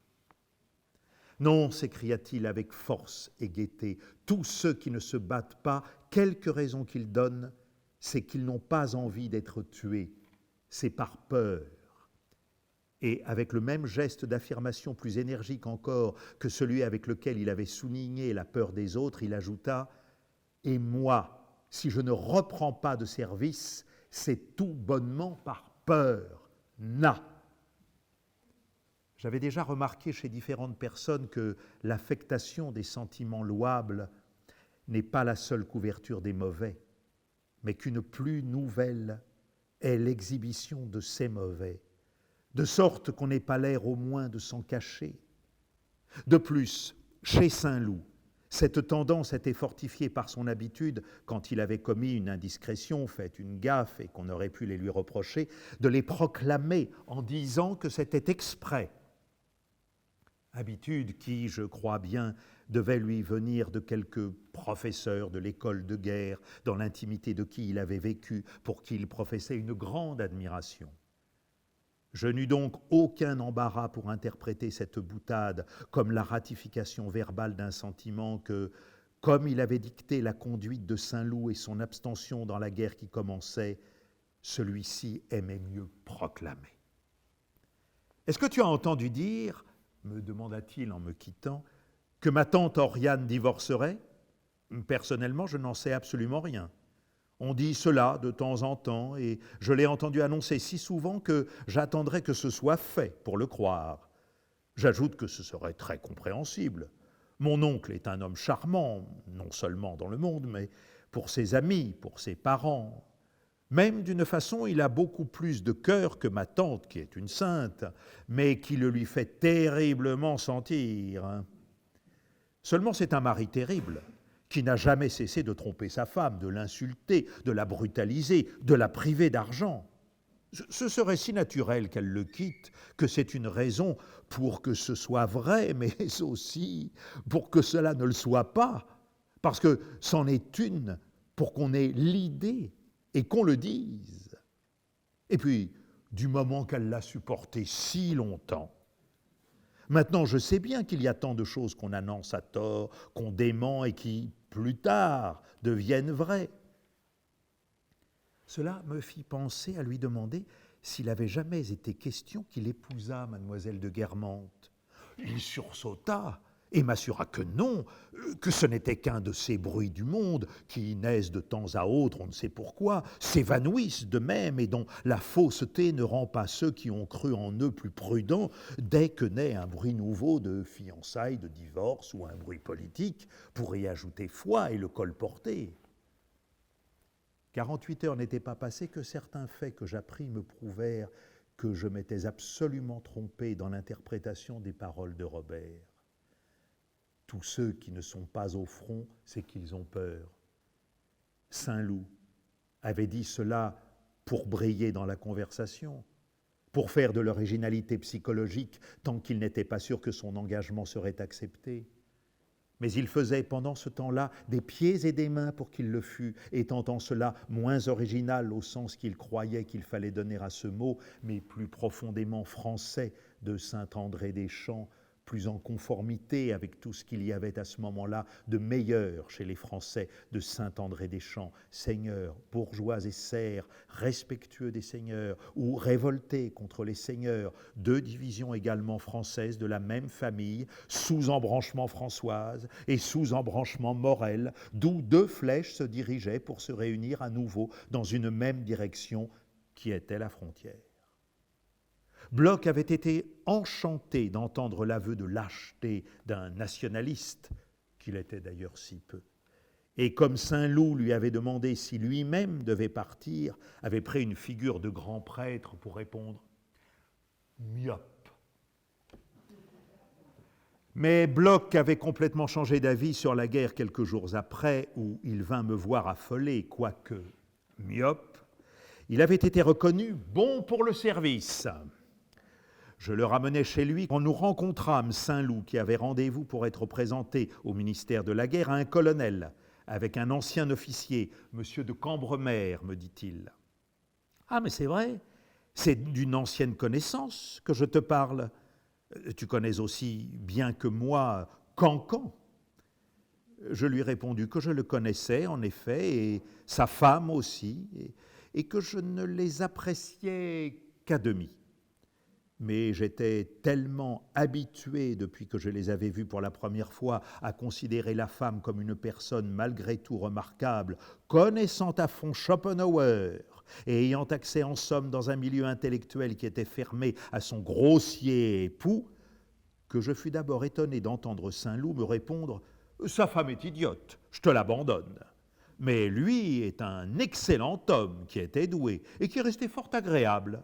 [SPEAKER 1] Non, s'écria-t-il avec force et gaieté, tous ceux qui ne se battent pas, quelque raison qu'ils donnent, c'est qu'ils n'ont pas envie d'être tués, c'est par peur. Et avec le même geste d'affirmation plus énergique encore que celui avec lequel il avait souligné la peur des autres, il ajouta « Et moi, si je ne reprends pas de service, c'est tout bonnement par peur, na !» J'avais déjà remarqué chez différentes personnes que l'affectation des sentiments louables n'est pas la seule couverture des mauvais, mais qu'une plus nouvelle est l'exhibition de ces mauvais, de sorte qu'on n'ait pas l'air au moins de s'en cacher. De plus, chez Saint-Loup, cette tendance était fortifiée par son habitude, quand il avait commis une indiscrétion, fait une gaffe et qu'on aurait pu les lui reprocher, de les proclamer en disant que c'était exprès. Habitude qui, je crois bien, devait lui venir de quelque professeur de l'école de guerre, dans l'intimité de qui il avait vécu, pour qui il professait une grande admiration. Je n'eus donc aucun embarras pour interpréter cette boutade comme la ratification verbale d'un sentiment que, comme il avait dicté la conduite de Saint-Loup et son abstention dans la guerre qui commençait, celui-ci aimait mieux proclamer. « Est-ce que tu as entendu dire, me demanda-t-il en me quittant, que ma tante Oriane divorcerait ? Personnellement, je n'en sais absolument rien. On dit cela de temps en temps, et je l'ai entendu annoncer si souvent que j'attendrai que ce soit fait pour le croire. J'ajoute que ce serait très compréhensible. Mon oncle est un homme charmant, non seulement dans le monde, mais pour ses amis, pour ses parents. Même d'une façon, il a beaucoup plus de cœur que ma tante, qui est une sainte, mais qui le lui fait terriblement sentir. Seulement, c'est un mari terrible, qui n'a jamais cessé de tromper sa femme, de l'insulter, de la brutaliser, de la priver d'argent. Ce serait si naturel qu'elle le quitte que c'est une raison pour que ce soit vrai, mais aussi pour que cela ne le soit pas, parce que c'en est une pour qu'on ait l'idée et qu'on le dise. Et puis, du moment qu'elle l'a supporté si longtemps, maintenant je sais bien qu'il y a tant de choses qu'on annonce à tort, qu'on dément et qui, plus tard, deviennent vraies. Cela me fit penser à lui demander s'il avait jamais été question qu'il épousât mademoiselle de Guermantes. Il sursauta et m'assura que non, que ce n'était qu'un de ces bruits du monde qui naissent de temps à autre, on ne sait pourquoi, s'évanouissent de même et dont la fausseté ne rend pas ceux qui ont cru en eux plus prudents dès que naît un bruit nouveau de fiançailles, de divorce ou un bruit politique pour y ajouter foi et le colporter. 48 heures n'étaient pas passées que certains faits que j'appris me prouvèrent que je m'étais absolument trompé dans l'interprétation des paroles de Robert. Tous ceux qui ne sont pas au front, c'est qu'ils ont peur. Saint-Loup avait dit cela pour briller dans la conversation, pour faire de l'originalité psychologique tant qu'il n'était pas sûr que son engagement serait accepté. Mais il faisait pendant ce temps-là des pieds et des mains pour qu'il le fût, étant en cela moins original au sens qu'il croyait qu'il fallait donner à ce mot, mais plus profondément français de saint André des Champs, plus en conformité avec tout ce qu'il y avait à ce moment-là de meilleur chez les Français de Saint-André-des-Champs, seigneurs, bourgeois et serfs, respectueux des seigneurs ou révoltés contre les seigneurs, deux divisions également françaises de la même famille, sous embranchement Françoise et sous embranchement Morel, d'où deux flèches se dirigeaient pour se réunir à nouveau dans une même direction qui était la frontière. Bloch avait été enchanté d'entendre l'aveu de lâcheté d'un nationaliste, qu'il était d'ailleurs si peu. Et comme Saint-Loup lui avait demandé si lui-même devait partir, avait pris une figure de grand prêtre pour répondre « myope ». Mais Bloch avait complètement changé d'avis sur la guerre quelques jours après, où il vint me voir affolé, quoique myope. Il avait été reconnu bon pour le service. Je le ramenai chez lui quand nous rencontrâmes Saint-Loup qui avait rendez-vous pour être présenté au ministère de la Guerre à un colonel avec un ancien officier, monsieur de Cambremer, me dit-il. « Ah, mais c'est vrai, c'est d'une ancienne connaissance que je te parle. Tu connais aussi bien que moi Cancan. » Je lui ai répondu que je le connaissais en effet, et sa femme aussi, et que je ne les appréciais qu'à demi. Mais j'étais tellement habitué, depuis que je les avais vus pour la première fois, à considérer la femme comme une personne malgré tout remarquable, connaissant à fond Schopenhauer et ayant accès en somme dans un milieu intellectuel qui était fermé à son grossier époux, que je fus d'abord étonné d'entendre Saint-Loup me répondre « Sa femme est idiote, je te l'abandonne. » Mais lui est un excellent homme qui était doué et qui est resté fort agréable.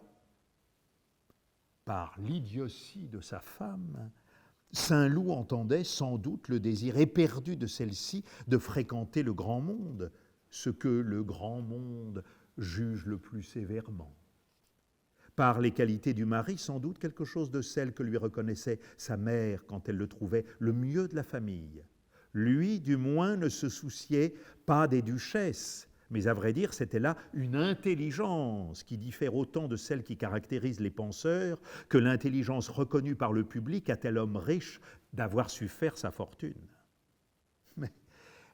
[SPEAKER 1] Par l'idiotie de sa femme, Saint-Loup entendait sans doute le désir éperdu de celle-ci de fréquenter le grand monde, ce que le grand monde juge le plus sévèrement. Par les qualités du mari, sans doute quelque chose de celle que lui reconnaissait sa mère quand elle le trouvait le mieux de la famille. Lui, du moins, ne se souciait pas des duchesses, mais à vrai dire, c'était là une intelligence qui diffère autant de celle qui caractérise les penseurs que l'intelligence reconnue par le public à tel homme riche d'avoir su faire sa fortune. Mais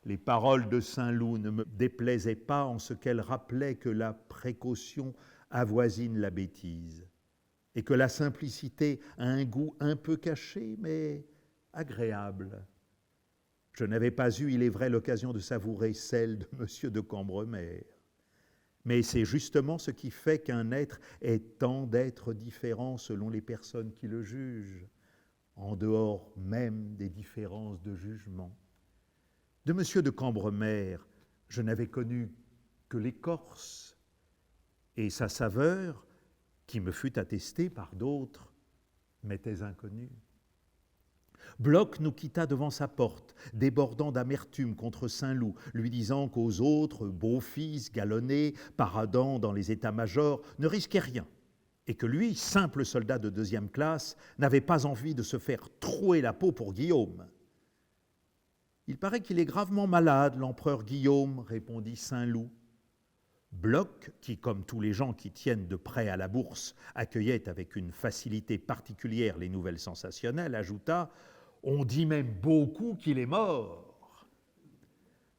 [SPEAKER 1] les paroles de Saint-Loup ne me déplaisaient pas en ce qu'elles rappelaient que la précaution avoisine la bêtise et que la simplicité a un goût un peu caché, mais agréable. Je n'avais pas eu, il est vrai, l'occasion de savourer celle de M. de Cambremer. Mais c'est justement ce qui fait qu'un être est tant d'êtres différents selon les personnes qui le jugent, en dehors même des différences de jugement. De M. de Cambremer, je n'avais connu que l'écorce, et sa saveur, qui me fut attestée par d'autres, m'était inconnue. Bloch nous quitta devant sa porte, débordant d'amertume contre Saint-Loup, lui disant qu'aux autres, beaux-fils, galonnés, paradant dans les états-majors, ne risquaient rien, et que lui, simple soldat de deuxième classe, n'avait pas envie de se faire trouer la peau pour Guillaume. « Il paraît qu'il est gravement malade, l'empereur Guillaume, » répondit Saint-Loup. Bloch, qui, comme tous les gens qui tiennent de près à la bourse, accueillait avec une facilité particulière les nouvelles sensationnelles, ajouta « On dit même beaucoup qu'il est mort. »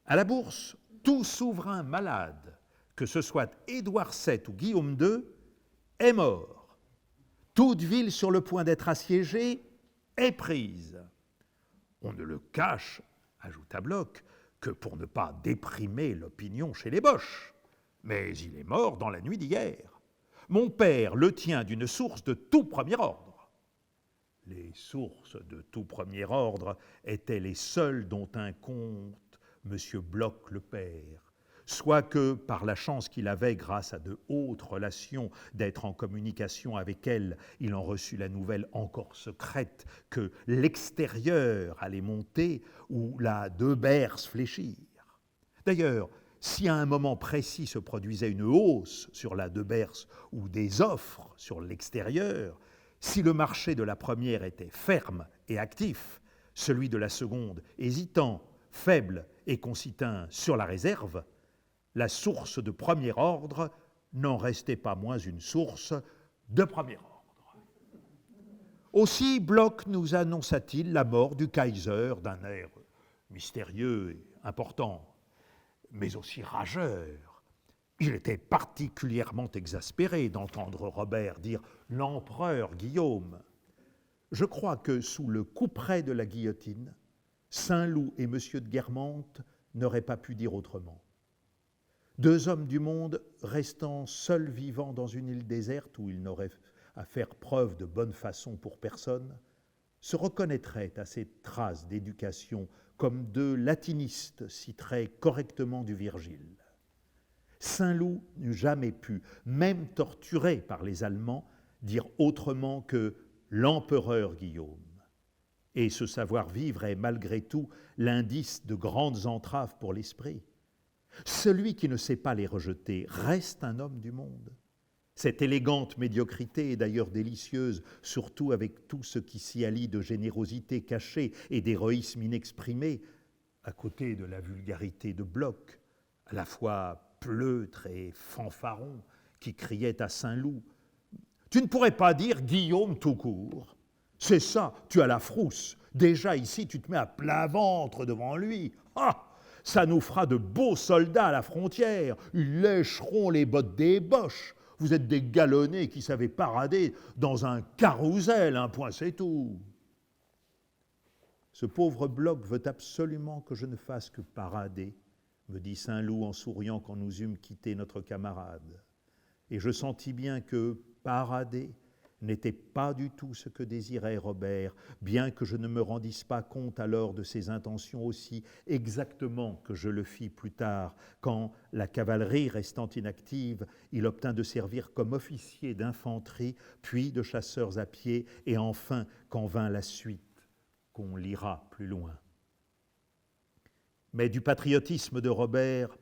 [SPEAKER 1] À la bourse, tout souverain malade, que ce soit Édouard VII ou Guillaume II, est mort. Toute ville sur le point d'être assiégée est prise. On ne le cache, ajouta Bloch, que pour ne pas déprimer l'opinion chez les Boches. Mais il est mort dans la nuit d'hier. Mon père le tient d'une source de tout premier ordre. Les sources de tout premier ordre étaient les seules dont tint compte M. Bloch le père, soit que, par la chance qu'il avait, grâce à de hautes relations, d'être en communication avec elles, il en reçut la nouvelle encore secrète que l'extérieur allait monter ou la Deux-Bers fléchir. D'ailleurs, si à un moment précis se produisait une hausse sur la Deux-Bers ou des offres sur l'extérieur, si le marché de la première était ferme et actif, celui de la seconde, hésitant, faible et concitant sur la réserve, la source de premier ordre n'en restait pas moins une source de premier ordre. Aussi, Bloch nous annonça-t-il la mort du Kaiser d'un air mystérieux et important, mais aussi rageur. Il était particulièrement exaspéré d'entendre Robert dire « l'empereur Guillaume ». Je crois que sous le couperet de la guillotine, Saint-Loup et M. de Guermantes n'auraient pas pu dire autrement. Deux hommes du monde restant seuls vivants dans une île déserte où ils n'auraient à faire preuve de bonne façon pour personne, se reconnaîtraient à ces traces d'éducation comme deux latinistes citeraient correctement du Virgile. Saint-Loup n'eût jamais pu, même torturé par les Allemands, dire autrement que l'empereur Guillaume. Et ce savoir-vivre est malgré tout l'indice de grandes entraves pour l'esprit. Celui qui ne sait pas les rejeter reste un homme du monde. Cette élégante médiocrité est d'ailleurs délicieuse, surtout avec tout ce qui s'y allie de générosité cachée et d'héroïsme inexprimé, à côté de la vulgarité de Bloch, à la fois pleutre et fanfaron, qui criait à Saint-Loup « Tu ne pourrais pas dire Guillaume tout court. C'est ça, tu as la frousse. Déjà ici, tu te mets à plat ventre devant lui. Ah ! Ça nous fera de beaux soldats à la frontière. Ils lécheront les bottes des boches. Vous êtes des galonnés qui savez parader dans un carrousel, un point c'est tout. » Ce pauvre Bloch veut absolument que je ne fasse que parader, me dit Saint-Loup en souriant quand nous eûmes quitté notre camarade. Et je sentis bien que parader n'était pas du tout ce que désirait Robert, bien que je ne me rendisse pas compte alors de ses intentions aussi exactement que je le fis plus tard, quand, la cavalerie restant inactive, il obtint de servir comme officier d'infanterie, puis de chasseurs à pied, et enfin quand vint la suite, qu'on lira plus loin. Mais du patriotisme de Robert,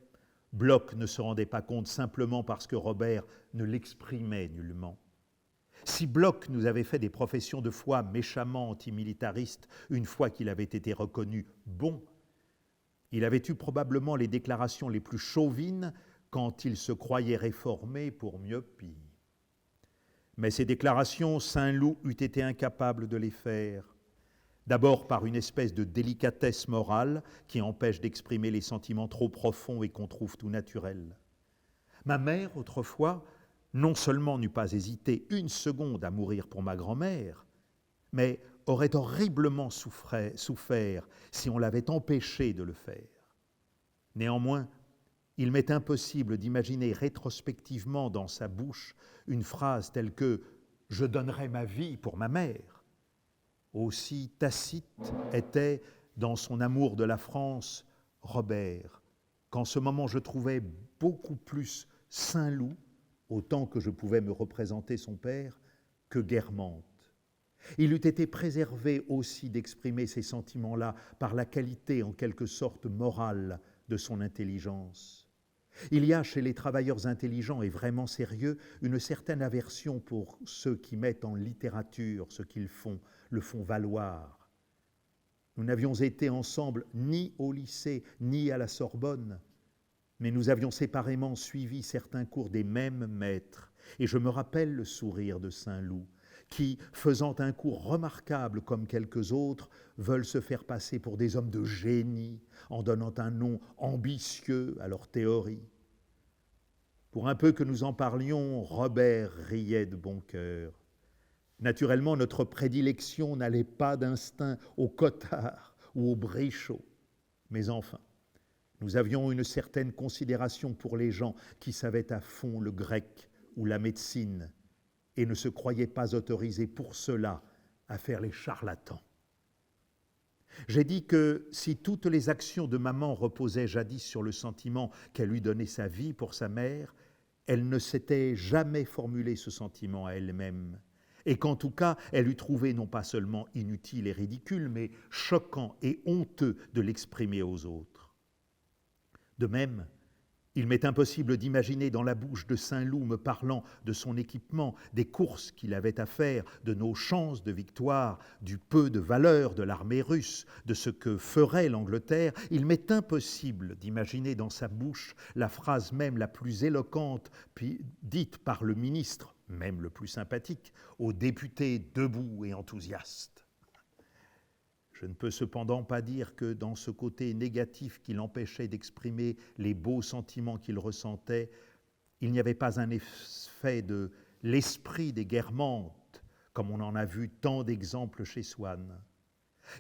[SPEAKER 1] Bloch ne se rendait pas compte simplement parce que Robert ne l'exprimait nullement. Si Bloch nous avait fait des professions de foi méchamment antimilitaristes une fois qu'il avait été reconnu bon, il avait eu probablement les déclarations les plus chauvines quand il se croyait réformé pour myopie. Mais ces déclarations, Saint-Loup eût été incapable de les faire. D'abord par une espèce de délicatesse morale qui empêche d'exprimer les sentiments trop profonds et qu'on trouve tout naturels. Ma mère, autrefois, non seulement n'eût pas hésité une seconde à mourir pour ma grand-mère, mais aurait horriblement souffert si on l'avait empêché de le faire. Néanmoins, il m'est impossible d'imaginer rétrospectivement dans sa bouche une phrase telle que « je donnerais ma vie pour ma mère ». Aussi tacite était, dans son amour de la France, Robert, qu'en ce moment je trouvais beaucoup plus Saint-Loup, autant que je pouvais me représenter son père, que Guermantes. Il eût été préservé aussi d'exprimer ces sentiments-là par la qualité en quelque sorte morale de son intelligence. Il y a chez les travailleurs intelligents et vraiment sérieux une certaine aversion pour ceux qui mettent en littérature ce qu'ils font, le font valoir. Nous n'avions été ensemble ni au lycée ni à la Sorbonne, mais nous avions séparément suivi certains cours des mêmes maîtres, et je me rappelle le sourire de Saint-Loup, qui, faisant un cours remarquable comme quelques autres, veulent se faire passer pour des hommes de génie, en donnant un nom ambitieux à leur théorie. Pour un peu que nous en parlions, Robert riait de bon cœur. Naturellement, notre prédilection n'allait pas d'instinct au Cottard ou au Brichot, mais enfin, nous avions une certaine considération pour les gens qui savaient à fond le grec ou la médecine et ne se croyaient pas autorisés pour cela à faire les charlatans. J'ai dit que si toutes les actions de maman reposaient jadis sur le sentiment qu'elle eût donné sa vie pour sa mère, elle ne s'était jamais formulé ce sentiment à elle-même, et qu'en tout cas, elle eût trouvé non pas seulement inutile et ridicule, mais choquant et honteux de l'exprimer aux autres. De même, Il m'est impossible d'imaginer dans la bouche de Saint-Loup me parlant de son équipement, des courses qu'il avait à faire, de nos chances de victoire, du peu de valeur de l'armée russe, de ce que ferait l'Angleterre. Il m'est impossible d'imaginer dans sa bouche la phrase même la plus éloquente dite par le ministre, même le plus sympathique, aux députés debout et enthousiastes. Je ne peux cependant pas dire que dans ce côté négatif qui l'empêchait d'exprimer les beaux sentiments qu'il ressentait, il n'y avait pas un effet de l'esprit des Guermantes, comme on en a vu tant d'exemples chez Swann.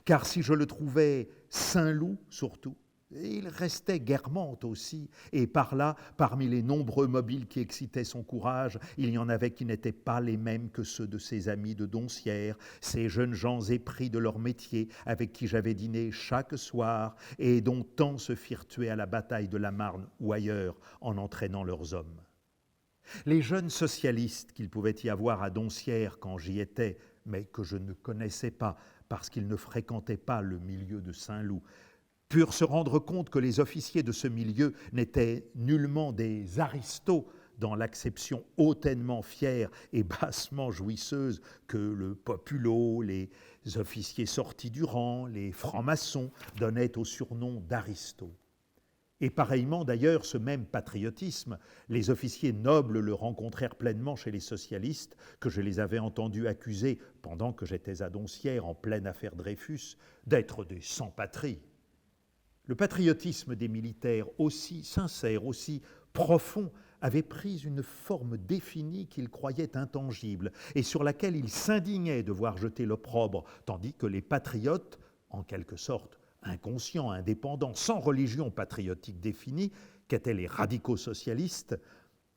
[SPEAKER 1] Car si je le trouvais Saint-Loup surtout, il restait Guermantes aussi, et par là, parmi les nombreux mobiles qui excitaient son courage, il y en avait qui n'étaient pas les mêmes que ceux de ses amis de Doncières, ces jeunes gens épris de leur métier, avec qui j'avais dîné chaque soir, et dont tant se firent tuer à la bataille de la Marne ou ailleurs, en entraînant leurs hommes. Les jeunes socialistes qu'il pouvait y avoir à Doncières quand j'y étais, mais que je ne connaissais pas parce qu'ils ne fréquentaient pas le milieu de Saint-Loup, purent se rendre compte que les officiers de ce milieu n'étaient nullement des aristos dans l'acception hautement fière et bassement jouisseuse que le populo, les officiers sortis du rang, les francs-maçons donnaient au surnom d'aristos. Et pareillement d'ailleurs, ce même patriotisme, les officiers nobles le rencontrèrent pleinement chez les socialistes, que je les avais entendus accuser, pendant que j'étais à Doncières en pleine affaire Dreyfus, d'être des sans-patrie. Le patriotisme des militaires, aussi sincère, aussi profond, avait pris une forme définie qu'ils croyaient intangible et sur laquelle ils s'indignaient de voir jeter l'opprobre, tandis que les patriotes, en quelque sorte inconscients, indépendants, sans religion patriotique définie, qu'étaient les radicaux socialistes,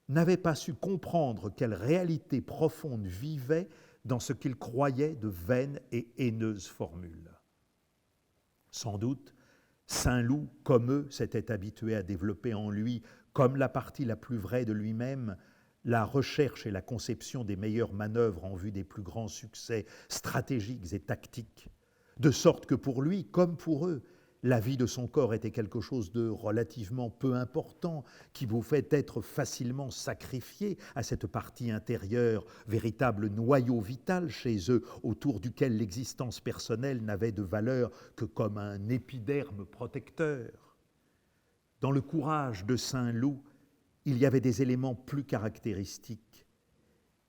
[SPEAKER 1] n'avaient pas su comprendre quelle réalité profonde vivait dans ce qu'ils croyaient de vaines et haineuses formules. Sans doute, Saint-Loup, comme eux, s'était habitué à développer en lui, comme la partie la plus vraie de lui-même, la recherche et la conception des meilleures manœuvres en vue des plus grands succès stratégiques et tactiques, de sorte que pour lui, comme pour eux, la vie de son corps était quelque chose de relativement peu important, qui pouvait être facilement sacrifié à cette partie intérieure, véritable noyau vital chez eux, autour duquel l'existence personnelle n'avait de valeur que comme un épiderme protecteur. Dans le courage de Saint-Loup, il y avait des éléments plus caractéristiques,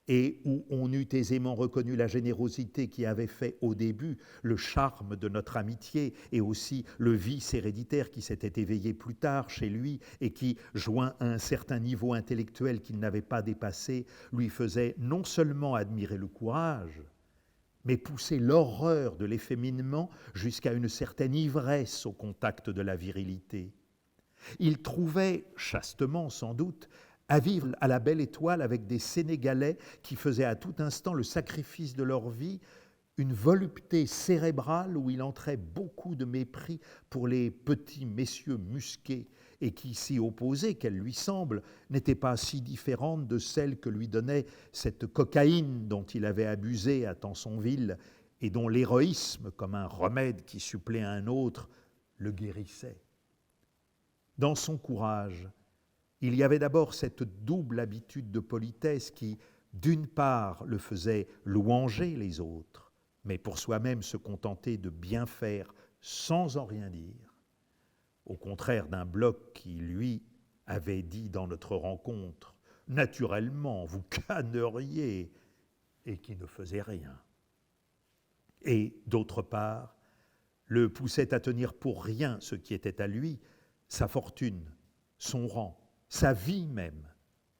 [SPEAKER 1] et où on eût aisément reconnu la générosité qui avait fait au début le charme de notre amitié et aussi le vice héréditaire qui s'était éveillé plus tard chez lui et qui, joint à un certain niveau intellectuel qu'il n'avait pas dépassé, lui faisait non seulement admirer le courage, mais pousser l'horreur de l'efféminement jusqu'à une certaine ivresse au contact de la virilité. Il trouvait, chastement sans doute, à vivre à la belle étoile avec des Sénégalais qui faisaient à tout instant le sacrifice de leur vie, une volupté cérébrale où il entrait beaucoup de mépris pour les petits messieurs musqués et qui, si opposée qu'elle lui semble, n'était pas si différente de celle que lui donnait cette cocaïne dont il avait abusé à Tansonville et dont l'héroïsme, comme un remède qui supplée à un autre, le guérissait. Dans son courage, il y avait d'abord cette double habitude de politesse qui, d'une part, le faisait louanger les autres, mais pour soi-même se contenter de bien faire sans en rien dire, au contraire d'un Bloch qui, lui, avait dit dans notre rencontre « Naturellement, vous canneriez » et qui ne faisait rien. Et, d'autre part, le poussait à tenir pour rien ce qui était à lui, sa fortune, son rang, sa vie même,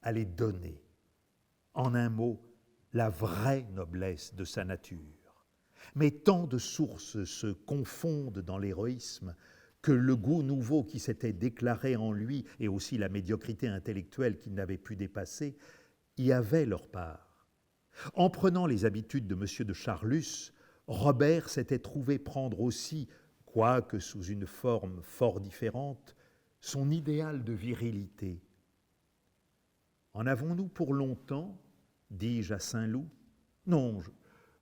[SPEAKER 1] à les donner. En un mot, la vraie noblesse de sa nature. Mais tant de sources se confondent dans l'héroïsme que le goût nouveau qui s'était déclaré en lui et aussi la médiocrité intellectuelle qu'il n'avait pu dépasser y avaient leur part. En prenant les habitudes de M. de Charlus, Robert s'était trouvé prendre aussi, quoique sous une forme fort différente, son idéal de virilité. En avons-nous pour longtemps, dis-je à Saint-Loup? Non,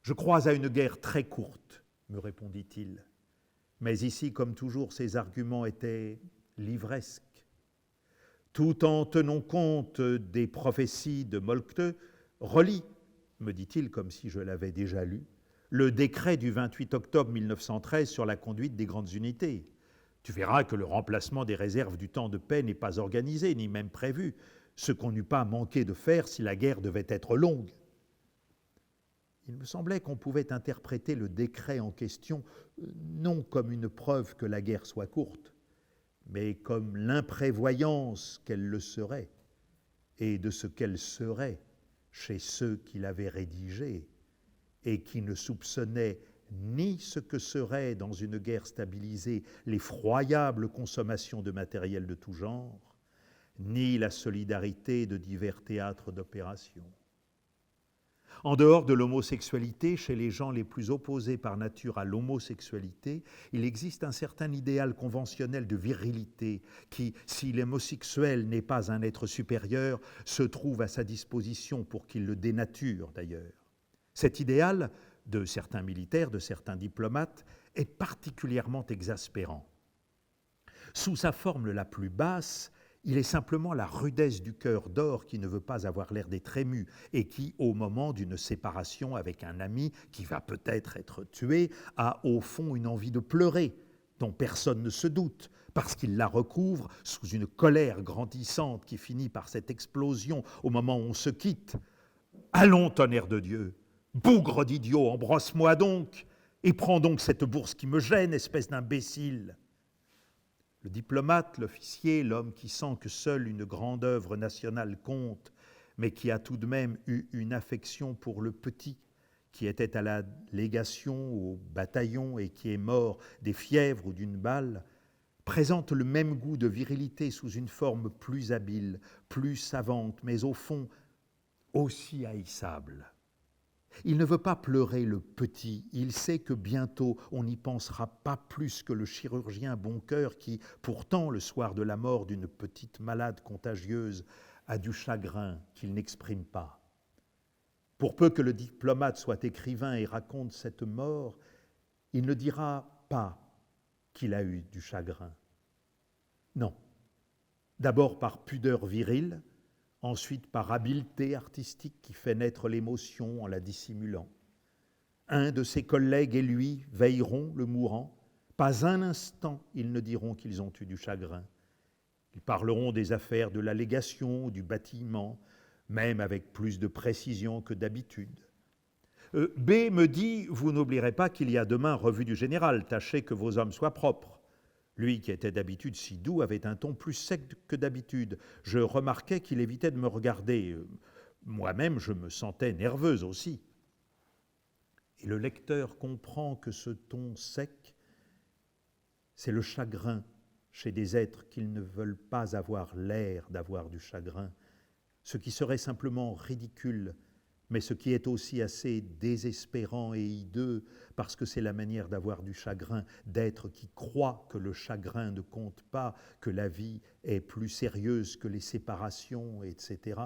[SPEAKER 1] je crois à une guerre très courte, me répondit-il. Mais ici, comme toujours, ses arguments étaient livresques. tout en tenant compte des prophéties de Moltke, relis, me dit-il comme si je l'avais déjà lu, le décret du 28 octobre 1913 sur la conduite des grandes unités. Tu verras que le remplacement des réserves du temps de paix n'est pas organisé, ni même prévu, ce qu'on n'eût pas manqué de faire si la guerre devait être longue. Il me semblait qu'on pouvait interpréter le décret en question non comme une preuve que la guerre soit courte, mais comme l'imprévoyance qu'elle le serait, et de ce qu'elle serait chez ceux qui l'avaient rédigée, et qui ne soupçonnaient ni ce que seraient dans une guerre stabilisée l'effroyable consommation de matériel de tout genre, ni la solidarité de divers théâtres d'opération. En dehors de l'homosexualité, chez les gens les plus opposés par nature à l'homosexualité, il existe un certain idéal conventionnel de virilité qui, si l'homosexuel n'est pas un être supérieur, se trouve à sa disposition pour qu'il le dénature d'ailleurs. Cet idéal, de certains militaires, de certains diplomates, est particulièrement exaspérant. Sous sa forme la plus basse, il est simplement la rudesse du cœur d'or qui ne veut pas avoir l'air d'être ému et qui, au moment d'une séparation avec un ami qui va peut-être être tué, a au fond une envie de pleurer, dont personne ne se doute, parce qu'il la recouvre sous une colère grandissante qui finit par cette explosion au moment où on se quitte. « Allons, tonnerre de Dieu, bougre d'idiot, embrasse-moi donc, et prends donc cette bourse qui me gêne, espèce d'imbécile !» Le diplomate, l'officier, l'homme qui sent que seule une grande œuvre nationale compte, mais qui a tout de même eu une affection pour le petit, qui était à la légation, au bataillon et qui est mort des fièvres ou d'une balle, présente le même goût de virilité sous une forme plus habile, plus savante, mais au fond aussi haïssable. Il ne veut pas pleurer le petit, il sait que bientôt on n'y pensera pas plus que le chirurgien bon cœur qui, pourtant, le soir de la mort d'une petite malade contagieuse, a du chagrin qu'il n'exprime pas. Pour peu que le diplomate soit écrivain et raconte cette mort, il ne dira pas qu'il a eu du chagrin. Non. D'abord par pudeur virile, ensuite par habileté artistique qui fait naître l'émotion en la dissimulant. Un de ses collègues et lui veilleront le mourant. Pas un instant ils ne diront qu'ils ont eu du chagrin. Ils parleront des affaires de la légation ou du bâtiment, même avec plus de précision que d'habitude. B me dit, vous n'oublierez pas qu'il y a demain revue du général, tâchez que vos hommes soient propres. Lui, qui était d'habitude si doux, avait un ton plus sec que d'habitude. Je remarquais qu'il évitait de me regarder. Moi-même, je me sentais nerveuse aussi. Et le lecteur comprend que ce ton sec, c'est le chagrin chez des êtres qui ne veulent pas avoir l'air d'avoir du chagrin, ce qui serait simplement ridicule, mais ce qui est aussi assez désespérant et hideux, parce que c'est la manière d'avoir du chagrin, d'êtres qui croient que le chagrin ne compte pas, que la vie est plus sérieuse que les séparations, etc.,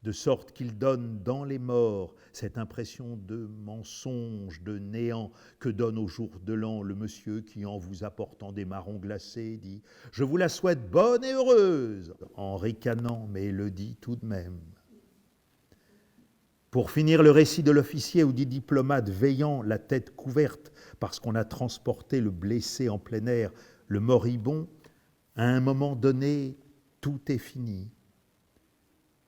[SPEAKER 1] de sorte qu'ils donnent dans les morts cette impression de mensonge, de néant, que donne au jour de l'an le monsieur qui, en vous apportant des marrons glacés, dit « Je vous la souhaite bonne et heureuse !» en ricanant, mais le dit tout de même. Pour finir le récit de l'officier ou du diplomate veillant, la tête couverte, parce qu'on a transporté le blessé en plein air, le moribond, à un moment donné, tout est fini.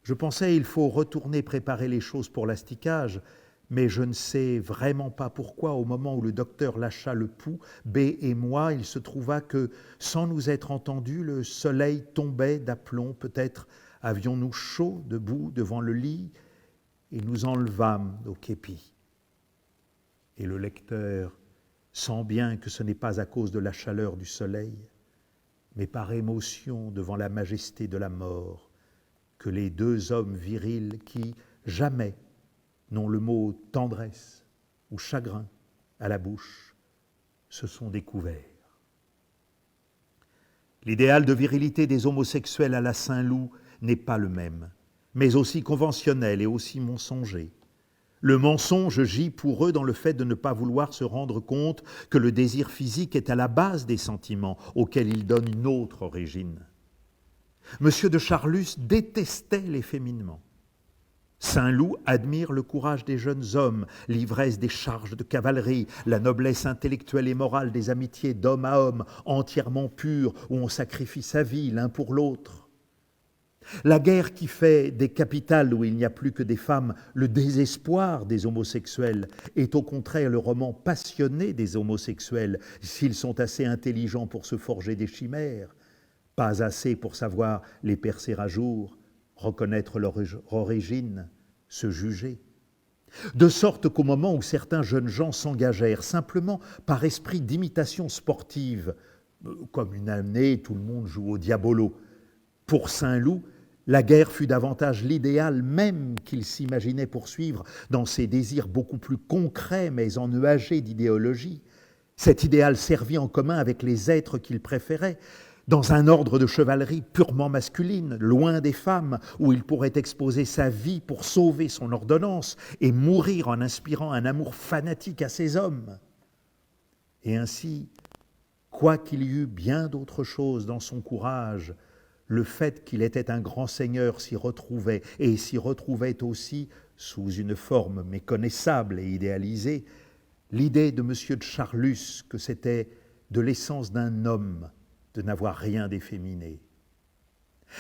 [SPEAKER 1] Je pensais il faut retourner préparer les choses pour l'asticage, mais je ne sais vraiment pas pourquoi, au moment où le docteur lâcha le pouls, B et moi, il se trouva que, sans nous être entendus, le soleil tombait d'aplomb, peut-être avions-nous chaud debout devant le lit, et nous enlevâmes nos képis. Et le lecteur sent bien que ce n'est pas à cause de la chaleur du soleil, mais par émotion devant la majesté de la mort, que les deux hommes virils qui, jamais, n'ont le mot tendresse ou chagrin à la bouche, se sont découverts. L'idéal de virilité des homosexuels à la Saint-Loup n'est pas le même, mais aussi conventionnel et aussi mensonger. Le mensonge gît pour eux dans le fait de ne pas vouloir se rendre compte que le désir physique est à la base des sentiments auxquels ils donnent une autre origine. Monsieur de Charlus détestait l'efféminement. Saint-Loup admire le courage des jeunes hommes, l'ivresse des charges de cavalerie, la noblesse intellectuelle et morale des amitiés d'homme à homme, entièrement pures, où on sacrifie sa vie l'un pour l'autre. La guerre qui fait des capitales où il n'y a plus que des femmes le désespoir des homosexuels est au contraire le roman passionné des homosexuels, s'ils sont assez intelligents pour se forger des chimères, pas assez pour savoir les percer à jour, reconnaître leur origine, se juger. De sorte qu'au moment où certains jeunes gens s'engagèrent simplement par esprit d'imitation sportive, comme une année tout le monde joue au diabolo, pour Saint-Loup, la guerre fut davantage l'idéal même qu'il s'imaginait poursuivre dans ses désirs beaucoup plus concrets mais ennuagés d'idéologie. Cet idéal servit en commun avec les êtres qu'il préférait, dans un ordre de chevalerie purement masculine, loin des femmes, où il pourrait exposer sa vie pour sauver son ordonnance et mourir en inspirant un amour fanatique à ses hommes. Et ainsi, quoiqu'il y eût bien d'autres choses dans son courage, le fait qu'il était un grand seigneur s'y retrouvait, et s'y retrouvait aussi, sous une forme méconnaissable et idéalisée, l'idée de M. de Charlus que c'était de l'essence d'un homme de n'avoir rien d'efféminé.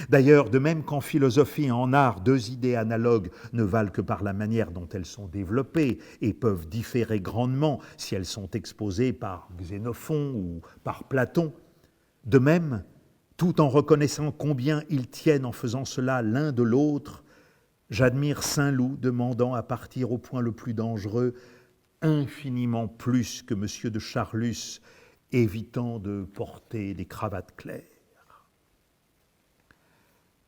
[SPEAKER 1] D'ailleurs, de même qu'en philosophie et en art, deux idées analogues ne valent que par la manière dont elles sont développées et peuvent différer grandement si elles sont exposées par Xénophon ou par Platon, de même, tout en reconnaissant combien ils tiennent en faisant cela l'un de l'autre, j'admire Saint-Loup demandant à partir au point le plus dangereux infiniment plus que M. de Charlus, évitant de porter des cravates claires.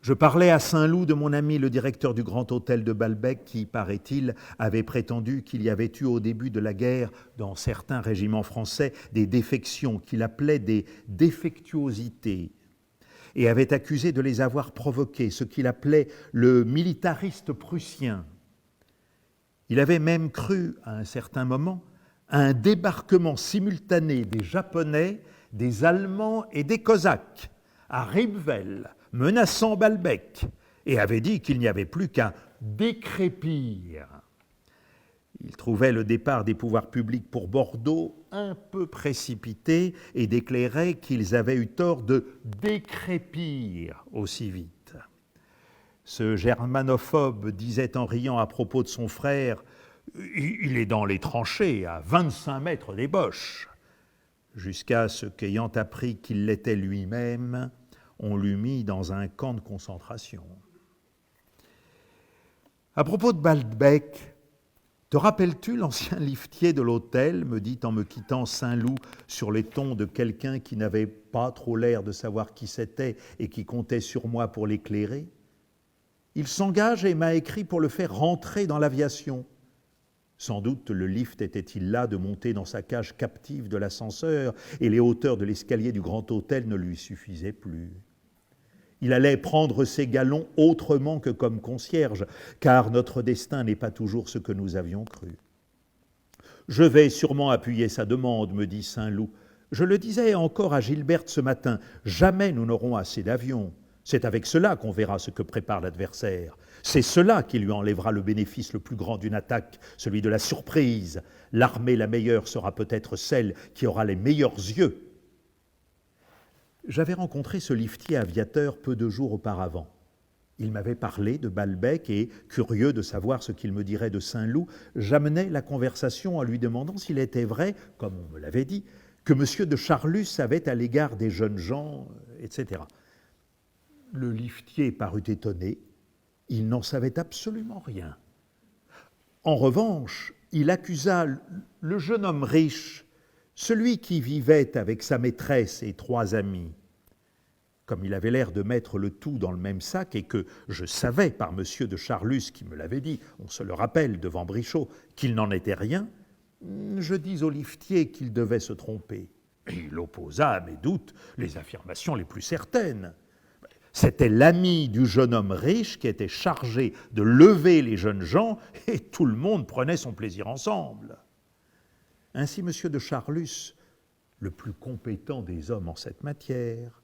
[SPEAKER 1] Je parlais à Saint-Loup de mon ami le directeur du Grand Hôtel de Balbec qui, paraît-il, avait prétendu qu'il y avait eu au début de la guerre, dans certains régiments français, des défections qu'il appelait des défectuosités et avait accusé de les avoir provoquées, ce qu'il appelait le militariste prussien. Il avait même cru, à un certain moment, à un débarquement simultané des Japonais, des Allemands et des Cosaques à Riebwell, menaçant Balbec, et avait dit qu'il n'y avait plus qu'à décrépir. Il trouvait le départ des pouvoirs publics pour Bordeaux un peu précipité et déclarait qu'ils avaient eu tort de décrépir aussi vite. Ce germanophobe disait en riant à propos de son frère « Il est dans les tranchées, à 25 mètres des Boches », jusqu'à ce qu'ayant appris qu'il l'était lui-même, on l'eût mis dans un camp de concentration. À propos de Balbec, te rappelles-tu l'ancien liftier de l'hôtel, me dit en me quittant Saint-Loup sur les tons de quelqu'un qui n'avait pas trop l'air de savoir qui c'était et qui comptait sur moi pour l'éclairer? Il s'engage et m'a écrit pour le faire rentrer dans l'aviation. Sans doute le lift était-il là de monter dans sa cage captive de l'ascenseur et les hauteurs de l'escalier du Grand Hôtel ne lui suffisaient plus. Il allait prendre ses galons autrement que comme concierge, car notre destin n'est pas toujours ce que nous avions cru. Je vais sûrement appuyer sa demande, me dit Saint-Loup. Je le disais encore à Gilberte ce matin, jamais nous n'aurons assez d'avions. C'est avec cela qu'on verra ce que prépare l'adversaire. C'est cela qui lui enlèvera le bénéfice le plus grand d'une attaque, celui de la surprise. L'armée la meilleure sera peut-être celle qui aura les meilleurs yeux. J'avais rencontré ce liftier aviateur peu de jours auparavant. Il m'avait parlé de Balbec et, curieux de savoir ce qu'il me dirait de Saint-Loup, j'amenais la conversation en lui demandant s'il était vrai, comme on me l'avait dit, que M. de Charlus avait à l'égard des jeunes gens, etc. Le liftier parut étonné. Il n'en savait absolument rien. En revanche, il accusa le jeune homme riche, celui qui vivait avec sa maîtresse et 3 amis. Comme il avait l'air de mettre le tout dans le même sac et que je savais par M. de Charlus qui me l'avait dit, on se le rappelle devant Brichot, qu'il n'en était rien, je dis au liftier qu'il devait se tromper. Et il opposa à mes doutes les affirmations les plus certaines. C'était l'ami du jeune homme riche qui était chargé de lever les jeunes gens et tout le monde prenait son plaisir ensemble. Ainsi, M. de Charlus, le plus compétent des hommes en cette matière,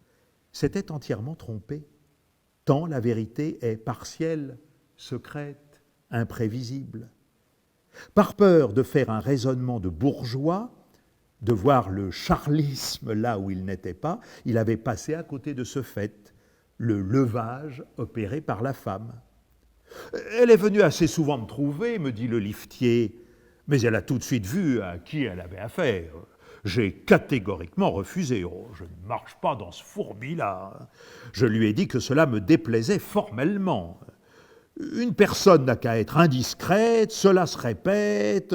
[SPEAKER 1] s'était entièrement trompé. tant la vérité est partielle, secrète, imprévisible. Par peur de faire un raisonnement de bourgeois, de voir le charlisme là où il n'était pas, il avait passé à côté de ce fait, le levage opéré par la femme. Elle est venue assez souvent me trouver, me dit le liftier, mais elle a tout de suite vu à qui elle avait affaire. J'ai catégoriquement refusé. Oh, je ne marche pas dans ce fourbi-là. Je lui ai dit que cela me déplaisait formellement. Une personne n'a qu'à être indiscrète, cela se répète,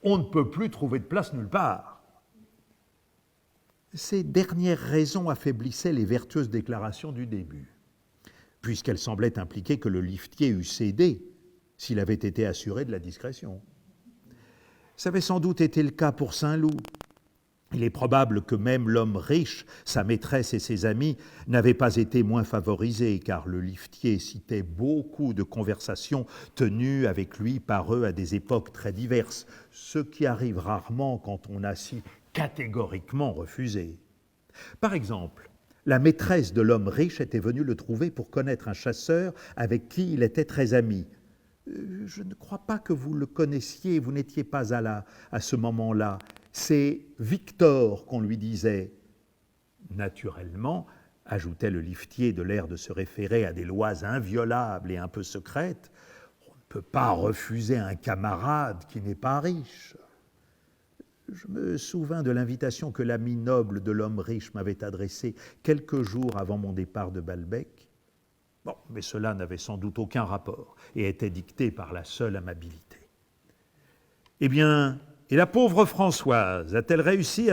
[SPEAKER 1] on ne peut plus trouver de place nulle part. Ces dernières raisons affaiblissaient les vertueuses déclarations du début, puisqu'elles semblaient impliquer que le liftier eût cédé s'il avait été assuré de la discrétion. Ça avait sans doute été le cas pour Saint-Loup. Il est probable que même l'homme riche, sa maîtresse et ses amis n'avaient pas été moins favorisés, car le liftier citait beaucoup de conversations tenues avec lui par eux à des époques très diverses, ce qui arrive rarement quand on a si catégoriquement refusé. Par exemple, la maîtresse de l'homme riche était venue le trouver pour connaître un chasseur avec qui il était très ami. Je ne crois pas que vous le connaissiez, vous n'étiez pas à ce moment-là. C'est Victor qu'on lui disait. Naturellement, ajoutait le liftier de l'air de se référer à des lois inviolables et un peu secrètes, on ne peut pas refuser un camarade qui n'est pas riche. Je me souviens de l'invitation que l'ami noble de l'homme riche m'avait adressée quelques jours avant mon départ de Balbec. Bon, mais cela n'avait sans doute aucun rapport et était dicté par la seule amabilité. Eh bien, et la pauvre Françoise a-t-elle réussi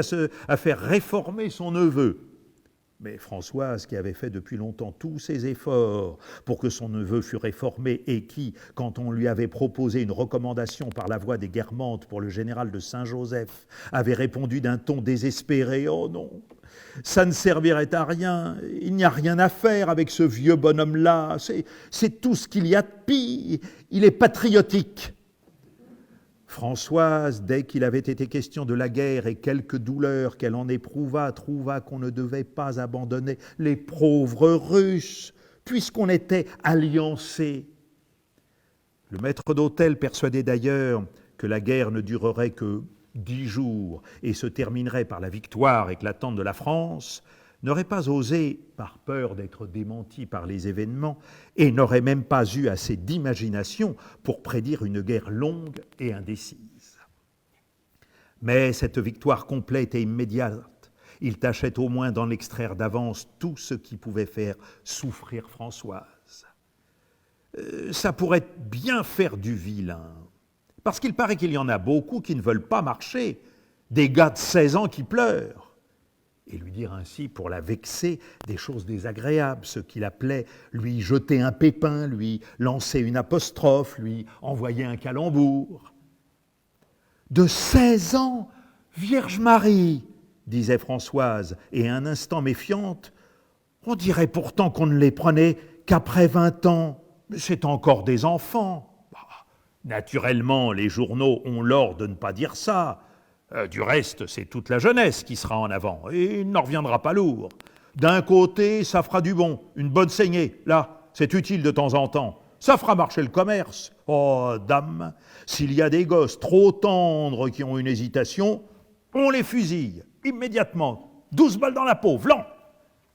[SPEAKER 1] à faire réformer son neveu? Mais Françoise, qui avait fait depuis longtemps tous ses efforts pour que son neveu fût réformé et qui, quand on lui avait proposé une recommandation par la voix des Guermantes pour le général de Saint-Joseph, avait répondu d'un ton désespéré « Oh non, ça ne servirait à rien, il n'y a rien à faire avec ce vieux bonhomme-là, c'est tout ce qu'il y a de pire, il est patriotique ». Françoise, dès qu'il avait été question de la guerre et quelques douleurs qu'elle en éprouva, trouva qu'on ne devait pas abandonner les pauvres Russes, puisqu'on était alliancés. Le maître d'hôtel, persuadé d'ailleurs que la guerre ne durerait que 10 jours et se terminerait par la victoire éclatante de la France, n'aurait pas osé, par peur d'être démenti par les événements, et n'aurait même pas eu assez d'imagination pour prédire une guerre longue et indécise. Mais cette victoire complète et immédiate, il tâchait au moins d'en extraire d'avance tout ce qui pouvait faire souffrir Françoise. Ça pourrait bien faire du vilain, parce qu'il paraît qu'il y en a beaucoup qui ne veulent pas marcher, des gars de 16 ans qui pleurent. Et lui dire ainsi, pour la vexer, des choses désagréables, ce qu'il appelait lui jeter un pépin, lui lancer une apostrophe, lui envoyer un calembour. « De 16 ans, Vierge Marie !» disait Françoise, et un instant méfiante, « on dirait pourtant qu'on ne les prenait qu'après 20 ans, mais c'est encore des enfants. » Naturellement, les journaux ont l'ordre de ne pas dire ça. Du reste, c'est toute la jeunesse qui sera en avant, et il n'en reviendra pas lourd. D'un côté, ça fera du bon, une bonne saignée, là, c'est utile de temps en temps. Ça fera marcher le commerce. Oh, dame, s'il y a des gosses trop tendres qui ont une hésitation, on les fusille, immédiatement, 12 balles dans la peau, vlan.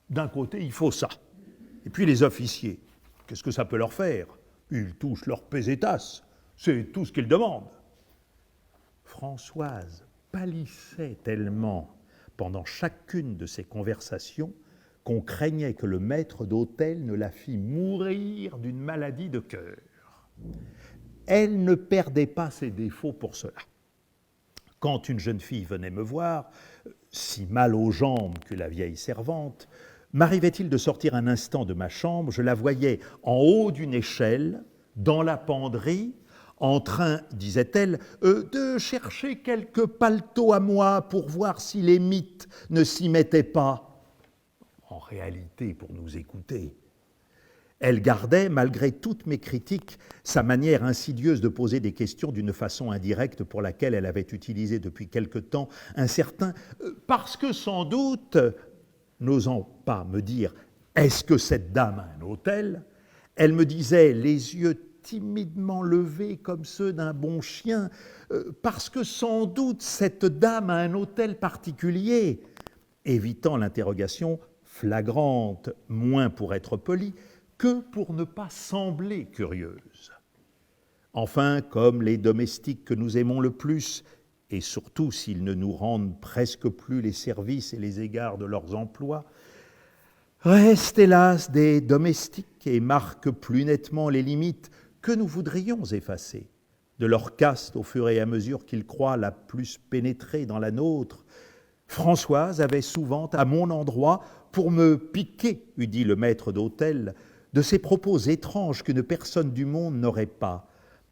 [SPEAKER 1] D'un côté, il faut ça. Et puis les officiers, qu'est-ce que ça peut leur faire? Ils touchent leur pesetas, c'est tout ce qu'ils demandent. Françoise pâlissait tellement pendant chacune de ces conversations qu'on craignait que le maître d'hôtel ne la fît mourir d'une maladie de cœur. Elle ne perdait pas ses défauts pour cela. Quand une jeune fille venait me voir, si mal aux jambes que la vieille servante, m'arrivait-il de sortir un instant de ma chambre, je la voyais en haut d'une échelle, dans la penderie, en train, disait-elle, de chercher quelques paletots à moi pour voir si les mythes ne s'y mettaient pas. En réalité, pour nous écouter. Elle gardait, malgré toutes mes critiques, sa manière insidieuse de poser des questions d'une façon indirecte pour laquelle elle avait utilisé depuis quelque temps un certain « parce que sans doute », n'osant pas me dire Est-ce que cette dame a un hôtel? Elle me disait, les yeux timidement levés comme ceux d'un bon chien, parce que sans doute cette dame a un hôtel particulier, évitant l'interrogation flagrante, moins pour être polie que pour ne pas sembler curieuse. Enfin, comme les domestiques que nous aimons le plus, et surtout s'ils ne nous rendent presque plus les services et les égards de leurs emplois, restent hélas des domestiques et marquent plus nettement les limites que nous voudrions effacer de leur caste au fur et à mesure qu'ils croient la plus pénétrer dans la nôtre. Françoise avait souvent à mon endroit pour me piquer, eût dit le maître d'hôtel, de ces propos étranges qu'une personne du monde n'aurait pas,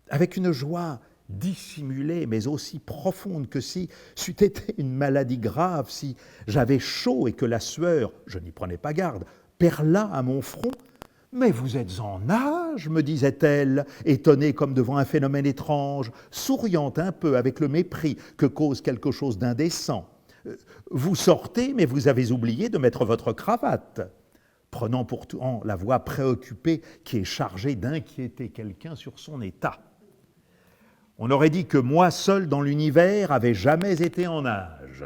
[SPEAKER 1] avec une joie dissimulée mais aussi profonde que si c'eût été une maladie grave, si j'avais chaud et que la sueur, je n'y prenais pas garde, perla à mon front. « Mais vous êtes en âge, me disait-elle, étonnée comme devant un phénomène étrange, souriant un peu avec le mépris que cause quelque chose d'indécent. Vous sortez, mais vous avez oublié de mettre votre cravate. » Prenant pourtant la voix préoccupée qui est chargée d'inquiéter quelqu'un sur son état. On aurait dit que moi seul dans l'univers avait jamais été en âge.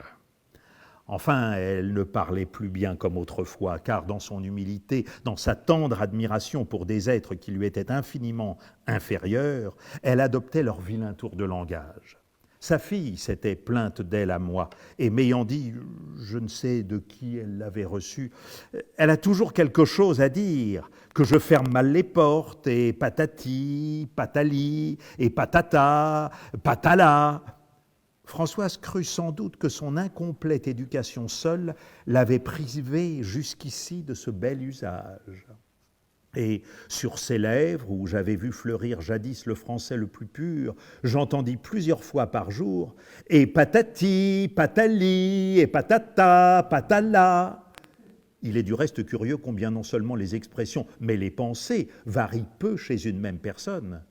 [SPEAKER 1] Enfin, elle ne parlait plus bien comme autrefois, car dans son humilité, dans sa tendre admiration pour des êtres qui lui étaient infiniment inférieurs, elle adoptait leur vilain tour de langage. Sa fille s'était plainte d'elle à moi, et m'ayant dit, je ne sais de qui elle l'avait reçu, elle a toujours quelque chose à dire, que je ferme mal les portes, et patati, patali, et patata, patala. Françoise crut sans doute que son incomplète éducation seule l'avait privée jusqu'ici de ce bel usage. Et sur ses lèvres, où j'avais vu fleurir jadis le français le plus pur, j'entendis plusieurs fois par jour « et patati, patali, et patata, patala ». Il est du reste curieux combien non seulement les expressions, mais les pensées varient peu chez une même personne.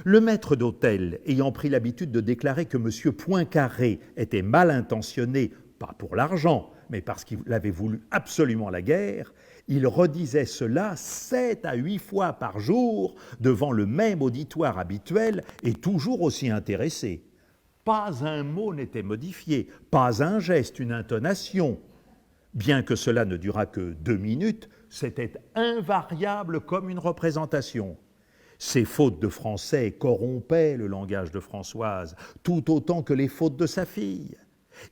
[SPEAKER 1] Le maître d'hôtel, ayant pris l'habitude de déclarer que M. Poincaré était mal intentionné, pas pour l'argent, mais parce qu'il avait voulu absolument la guerre, il redisait cela 7 à 8 fois par jour devant le même auditoire habituel et toujours aussi intéressé. Pas un mot n'était modifié, pas un geste, une intonation. Bien que cela ne durât que 2 minutes, c'était invariable comme une représentation. Ces fautes de français corrompaient le langage de Françoise, tout autant que les fautes de sa fille.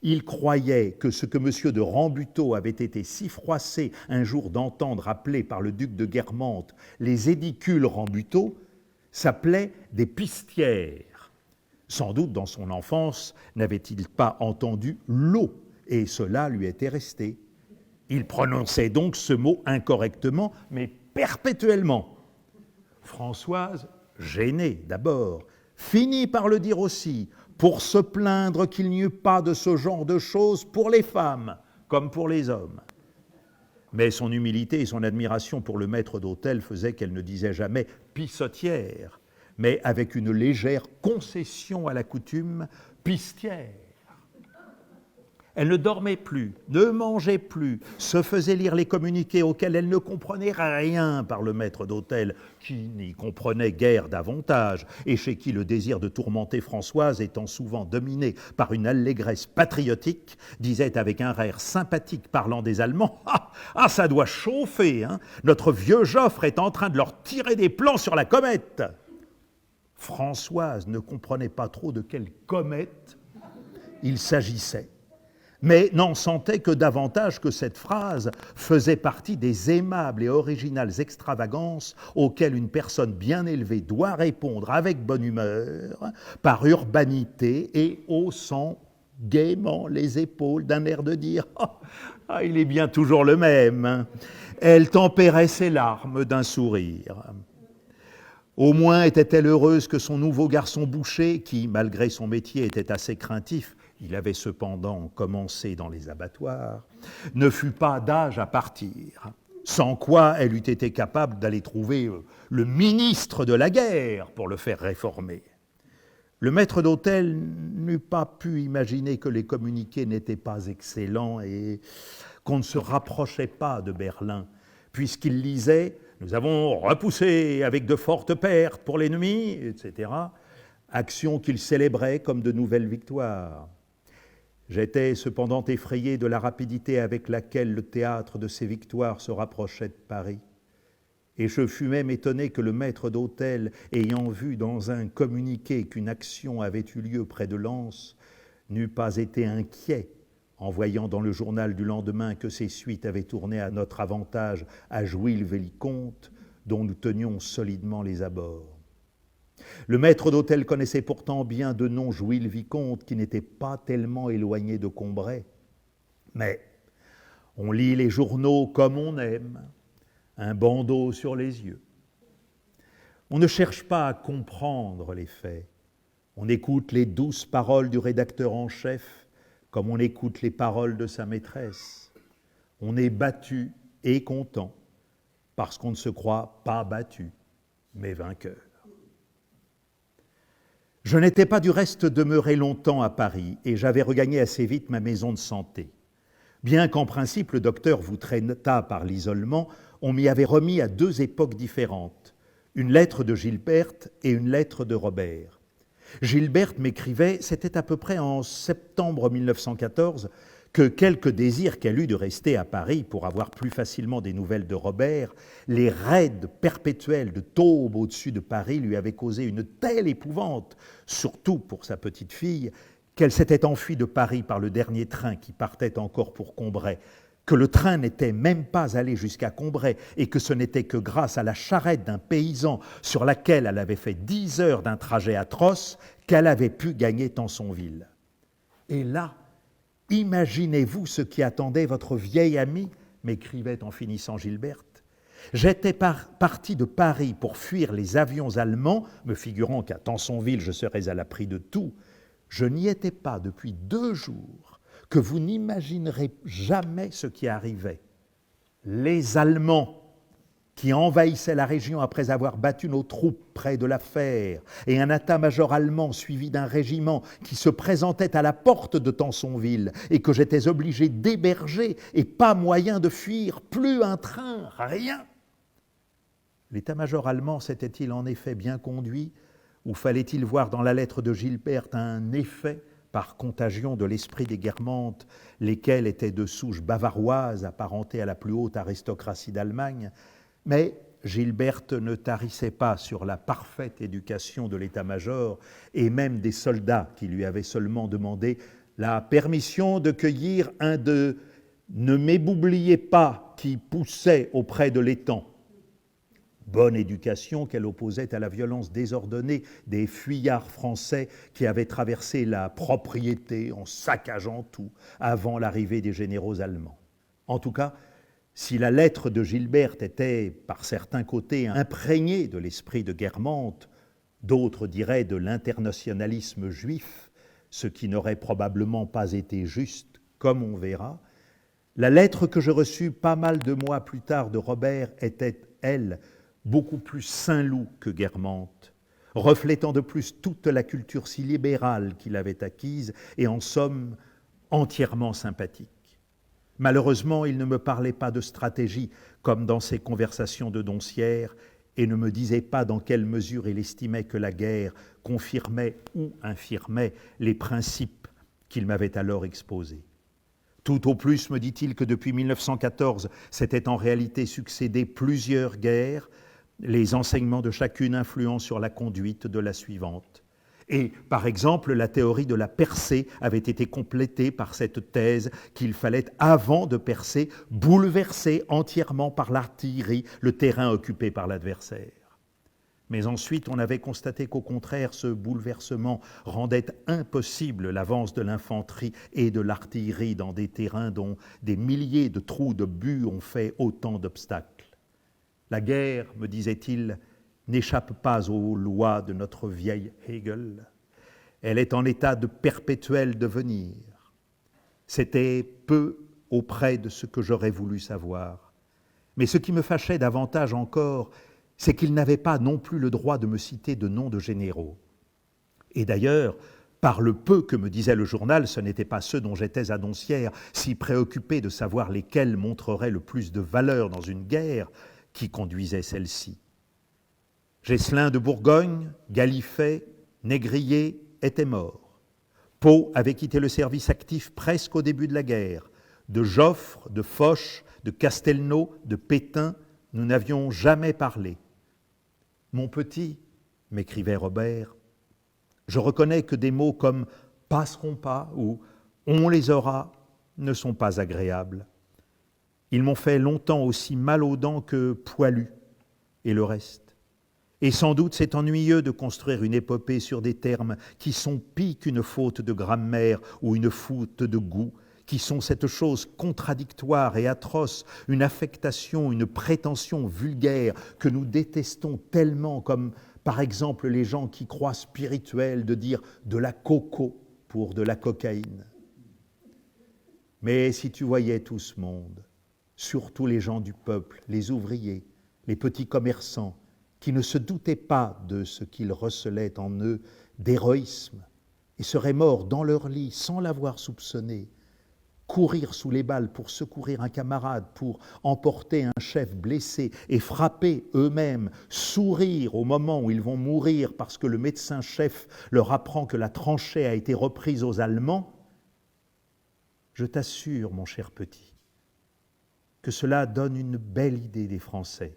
[SPEAKER 1] Il croyait que ce que M. de Rambuteau avait été si froissé un jour d'entendre appeler par le duc de Guermantes les édicules Rambuteau s'appelait des pistières. Sans doute, dans son enfance, n'avait-il pas entendu l'eau, et cela lui était resté. Il prononçait donc ce mot incorrectement, mais perpétuellement. Françoise, gênée d'abord, finit par le dire aussi, pour se plaindre qu'il n'y eût pas de ce genre de choses pour les femmes comme pour les hommes. Mais son humilité et son admiration pour le maître d'hôtel faisaient qu'elle ne disait jamais « pissotière », mais avec une légère concession à la coutume « pistière ». Elle ne dormait plus, ne mangeait plus, se faisait lire les communiqués auxquels elle ne comprenait rien par le maître d'hôtel, qui n'y comprenait guère davantage, et chez qui le désir de tourmenter Françoise, étant souvent dominé par une allégresse patriotique, disait avec un rire sympathique parlant des Allemands « Ah, ça doit chauffer, hein. Notre vieux Joffre est en train de leur tirer des plans sur la comète !» Françoise ne comprenait pas trop de quelle comète il s'agissait, mais n'en sentait que davantage que cette phrase faisait partie des aimables et originales extravagances auxquelles une personne bien élevée doit répondre avec bonne humeur, par urbanité et haussant gaiement les épaules d'un air de dire « Ah, il est bien toujours le même ». Elle tempérait ses larmes d'un sourire. Au moins était-elle heureuse que son nouveau garçon boucher, qui, malgré son métier, était assez craintif, il avait cependant commencé dans les abattoirs, ne fut pas d'âge à partir, sans quoi elle eût été capable d'aller trouver le ministre de la guerre pour le faire réformer. Le maître d'hôtel n'eût pas pu imaginer que les communiqués n'étaient pas excellents et qu'on ne se rapprochait pas de Berlin, puisqu'il lisait « Nous avons repoussé avec de fortes pertes pour l'ennemi », etc., action qu'il célébrait comme de nouvelles victoires. J'étais cependant effrayé de la rapidité avec laquelle le théâtre de ces victoires se rapprochait de Paris. Et je fus même étonné que le maître d'hôtel, ayant vu dans un communiqué qu'une action avait eu lieu près de Lens, n'eût pas été inquiet en voyant dans le journal du lendemain que ces suites avaient tourné à notre avantage à Jouy-le-Vicomte, dont nous tenions solidement les abords. Le maître d'hôtel connaissait pourtant bien de nom Jouy-le-Vicomte, qui n'était pas tellement éloigné de Combray. Mais on lit les journaux comme on aime, un bandeau sur les yeux. On ne cherche pas à comprendre les faits. On écoute les douces paroles du rédacteur en chef comme on écoute les paroles de sa maîtresse. On est battu et content parce qu'on ne se croit pas battu, mais vainqueur. Je n'étais pas du reste demeuré longtemps à Paris et j'avais regagné assez vite ma maison de santé. Bien qu'en principe le docteur vous traitât par l'isolement, on m'y avait remis à 2 époques différentes, une lettre de Gilberte et une lettre de Robert. Gilberte m'écrivait, c'était à peu près en septembre 1914, que quelque désir qu'elle eût de rester à Paris pour avoir plus facilement des nouvelles de Robert, les raids perpétuels de Tauber au-dessus de Paris lui avaient causé une telle épouvante, surtout pour sa petite fille, qu'elle s'était enfuie de Paris par le dernier train qui partait encore pour Combray, que le train n'était même pas allé jusqu'à Combray et que ce n'était que grâce à la charrette d'un paysan sur laquelle elle avait fait 10 heures d'un trajet atroce qu'elle avait pu gagner Tansonville. Et là, imaginez-vous ce qui attendait votre vieille amie, m'écrivait en finissant Gilberte. J'étais parti de Paris pour fuir les avions allemands, me figurant qu'à Tansonville je serais à l'abri de tout. Je n'y étais pas depuis 2 jours. Que vous n'imaginerez jamais ce qui arrivait. Les Allemands qui envahissaient la région après avoir battu nos troupes près de la Fère, et un état-major allemand suivi d'un régiment qui se présentait à la porte de Tansonville et que j'étais obligé d'héberger et pas moyen de fuir, plus un train, rien. L'état-major allemand s'était-il en effet bien conduit, ou fallait-il voir dans la lettre de Gilberte un effet par contagion de l'esprit des Guermantes, lesquels étaient de souche bavaroise apparentée à la plus haute aristocratie d'Allemagne, mais Gilberte ne tarissait pas sur la parfaite éducation de l'état-major et même des soldats qui lui avaient seulement demandé la permission de cueillir un de « ne m'éboubliez pas » qui poussait auprès de l'étang. Bonne éducation qu'elle opposait à la violence désordonnée des fuyards français qui avaient traversé la propriété en saccageant tout avant l'arrivée des généraux allemands. En tout cas, si la lettre de Gilberte était, par certains côtés, imprégnée de l'esprit de Guermantes, d'autres diraient de l'internationalisme juif, ce qui n'aurait probablement pas été juste, comme on verra, la lettre que je reçus pas mal de mois plus tard de Robert était, elle, beaucoup plus Saint-Loup que Guermantes, reflétant de plus toute la culture si libérale qu'il avait acquise et en somme entièrement sympathique. Malheureusement, il ne me parlait pas de stratégie comme dans ses conversations de Doncières et ne me disait pas dans quelle mesure il estimait que la guerre confirmait ou infirmait les principes qu'il m'avait alors exposés. Tout au plus me dit-il que depuis 1914 s'étaient en réalité succédé plusieurs guerres, les enseignements de chacune influant sur la conduite de la suivante. Et, par exemple, la théorie de la percée avait été complétée par cette thèse qu'il fallait, avant de percer, bouleverser entièrement par l'artillerie le terrain occupé par l'adversaire. Mais ensuite, on avait constaté qu'au contraire, ce bouleversement rendait impossible l'avance de l'infanterie et de l'artillerie dans des terrains dont des milliers de trous de buts ont fait autant d'obstacles. La guerre, me disait-il, n'échappe pas aux lois de notre vieil Hegel. Elle est en état de perpétuel devenir. C'était peu auprès de ce que j'aurais voulu savoir. Mais ce qui me fâchait davantage encore, c'est qu'il n'avait pas non plus le droit de me citer de noms de généraux. Et d'ailleurs, Par le peu que me disait le journal, ce n'étaient pas ceux dont j'étais annoncière, si préoccupés de savoir lesquels montreraient le plus de valeur dans une guerre, qui conduisaient celle-ci. Gesselin de Bourgogne, Gallifet, Négrier étaient morts. Pau avait quitté le service actif presque au début de la guerre. De Joffre, de Foch, de Castelnau, de Pétain, nous n'avions jamais parlé. « Mon petit », m'écrivait Robert, « je reconnais que des mots comme « passeront pas » ou « on les aura » ne sont pas agréables. Ils m'ont fait longtemps aussi mal aux dents que poilu et le reste. Et sans doute c'est ennuyeux de construire une épopée sur des termes qui sont pis qu'une faute de grammaire ou une faute de goût, qui sont cette chose contradictoire et atroce, une affectation, une prétention vulgaire que nous détestons tellement, comme par exemple les gens qui croient spirituel de dire de la coco pour de la cocaïne. Mais si tu voyais tout ce monde, surtout les gens du peuple, les ouvriers, les petits commerçants, qui ne se doutaient pas de ce qu'ils recelaient en eux d'héroïsme et seraient morts dans leur lit sans l'avoir soupçonné, courir sous les balles pour secourir un camarade, pour emporter un chef blessé et frapper eux-mêmes, sourire au moment où ils vont mourir parce que le médecin-chef leur apprend que la tranchée a été reprise aux Allemands, je t'assure, mon cher petit, que cela donne une belle idée des Français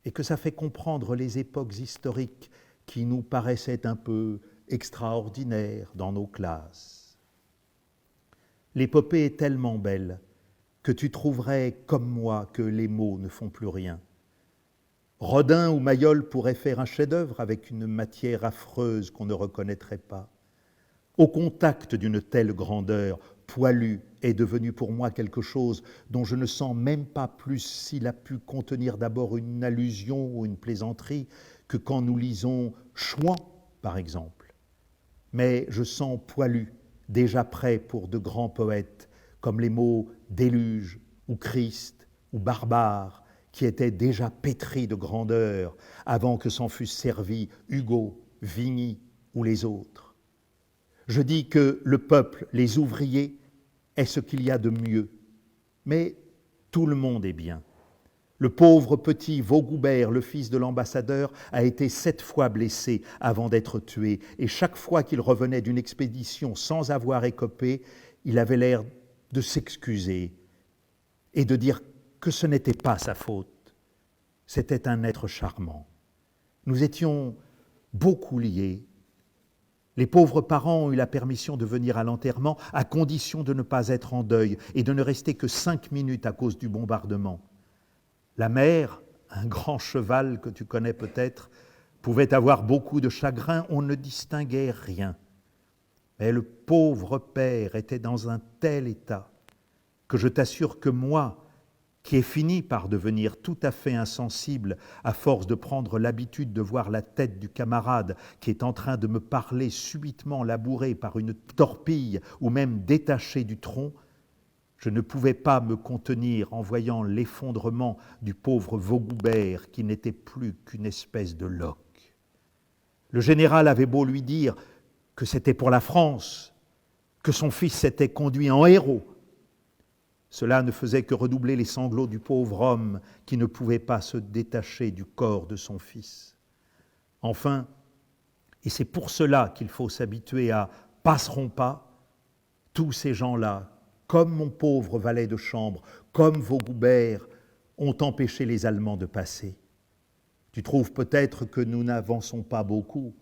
[SPEAKER 1] et que ça fait comprendre les époques historiques qui nous paraissaient un peu extraordinaires dans nos classes. L'épopée est tellement belle que tu trouverais, comme moi, que les mots ne font plus rien. Rodin ou Mayol pourraient faire un chef-d'œuvre avec une matière affreuse qu'on ne reconnaîtrait pas. Au contact d'une telle grandeur, Poilu est devenu pour moi quelque chose dont je ne sens même pas plus s'il a pu contenir d'abord une allusion ou une plaisanterie que quand nous lisons Chouan, par exemple. Mais je sens Poilu déjà prêt pour de grands poètes, comme les mots déluge ou Christ ou barbare, qui étaient déjà pétris de grandeur avant que s'en fussent servis Hugo, Vigny ou les autres. Je dis que le peuple, les ouvriers, est ce qu'il y a de mieux. Mais tout le monde est bien. Le pauvre petit Vaugoubert, le fils de l'ambassadeur, a été 7 fois blessé avant d'être tué. Et chaque fois qu'il revenait d'une expédition sans avoir écopé, il avait l'air de s'excuser et de dire que ce n'était pas sa faute. C'était un être charmant. Nous étions beaucoup liés. Les pauvres parents ont eu la permission de venir à l'enterrement à condition de ne pas être en deuil et de ne rester que 5 minutes à cause du bombardement. La mère, un grand cheval que tu connais peut-être, pouvait avoir beaucoup de chagrin, on ne distinguait rien. Mais le pauvre père était dans un tel état que je t'assure que moi, qui ai fini par devenir tout à fait insensible à force de prendre l'habitude de voir la tête du camarade qui est en train de me parler subitement labouré par une torpille ou même détaché du tronc, je ne pouvais pas me contenir en voyant l'effondrement du pauvre Vaugoubert qui n'était plus qu'une espèce de loque. Le général avait beau lui dire que c'était pour la France, que son fils s'était conduit en héros. Cela ne faisait que redoubler les sanglots du pauvre homme qui ne pouvait pas se détacher du corps de son fils. Enfin, et c'est pour cela qu'il faut s'habituer à « passeront pas », tous ces gens-là, comme mon pauvre valet de chambre, comme Vaugoubert, ont empêché les Allemands de passer. Tu trouves peut-être que nous n'avançons pas beaucoup,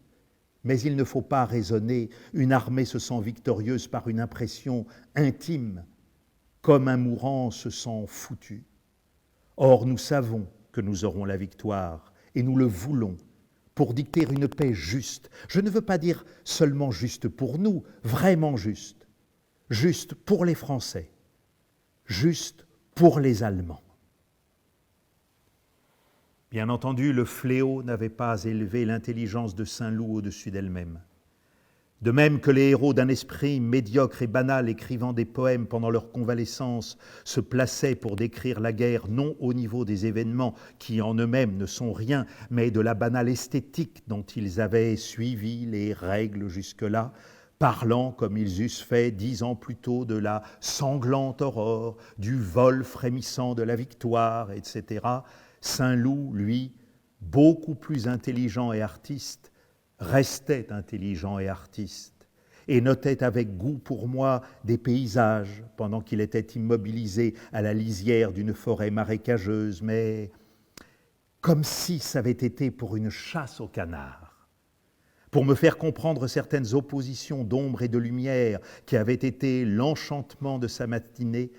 [SPEAKER 1] mais il ne faut pas raisonner. Une armée se sent victorieuse par une impression intime, comme un mourant se sent foutu. Or, nous savons que nous aurons la victoire, et nous le voulons, pour dicter une paix juste. Je ne veux pas dire seulement juste pour nous, vraiment juste. Juste pour les Français, juste pour les Allemands. Bien entendu, le fléau n'avait pas élevé l'intelligence de Saint-Loup au-dessus d'elle-même. De même que les héros d'un esprit médiocre et banal écrivant des poèmes pendant leur convalescence se plaçaient pour décrire la guerre non au niveau des événements qui en eux-mêmes ne sont rien, mais de la banale esthétique dont ils avaient suivi les règles jusque-là, parlant comme ils eussent fait 10 ans plus tôt de la sanglante aurore, du vol frémissant de la victoire, etc. Saint-Loup, lui, beaucoup plus intelligent et artiste, restait intelligent et artiste, et notait avec goût pour moi des paysages pendant qu'il était immobilisé à la lisière d'une forêt marécageuse, mais comme si ça avait été pour une chasse au canard, pour me faire comprendre certaines oppositions d'ombre et de lumière qui avaient été l'enchantement de sa matinée.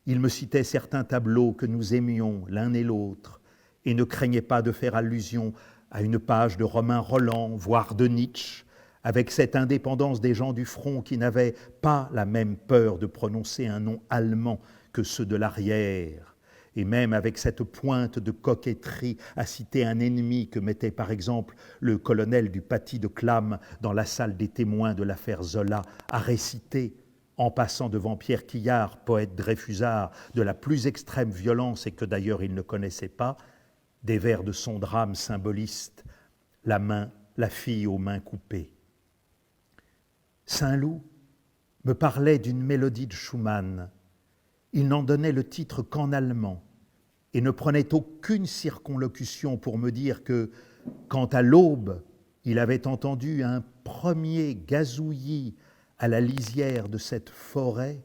[SPEAKER 1] Il me citait certains tableaux que nous aimions l'un et l'autre et ne craignait pas de faire allusion à une page de Romain Rolland, voire de Nietzsche, avec cette indépendance des gens du front qui n'avaient pas la même peur de prononcer un nom allemand que ceux de l'arrière, et même avec cette pointe de coquetterie à citer un ennemi que mettait par exemple le colonel du Paty de Clam dans la salle des témoins de l'affaire Zola, à réciter, en passant devant Pierre Quillard, poète dreyfusard de la plus extrême violence et que d'ailleurs il ne connaissait pas, des vers de son drame symboliste, la fille aux mains coupées. Saint-Loup me parlait d'une mélodie de Schumann. Il n'en donnait le titre qu'en allemand et ne prenait aucune circonlocution pour me dire que, quant à l'aube, il avait entendu un premier gazouillis à la lisière de cette forêt.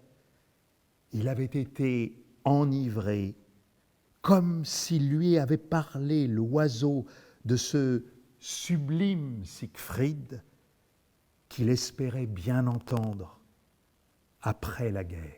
[SPEAKER 1] Il avait été enivré, comme s'il lui avait parlé l'oiseau de ce sublime Siegfried qu'il espérait bien entendre après la guerre.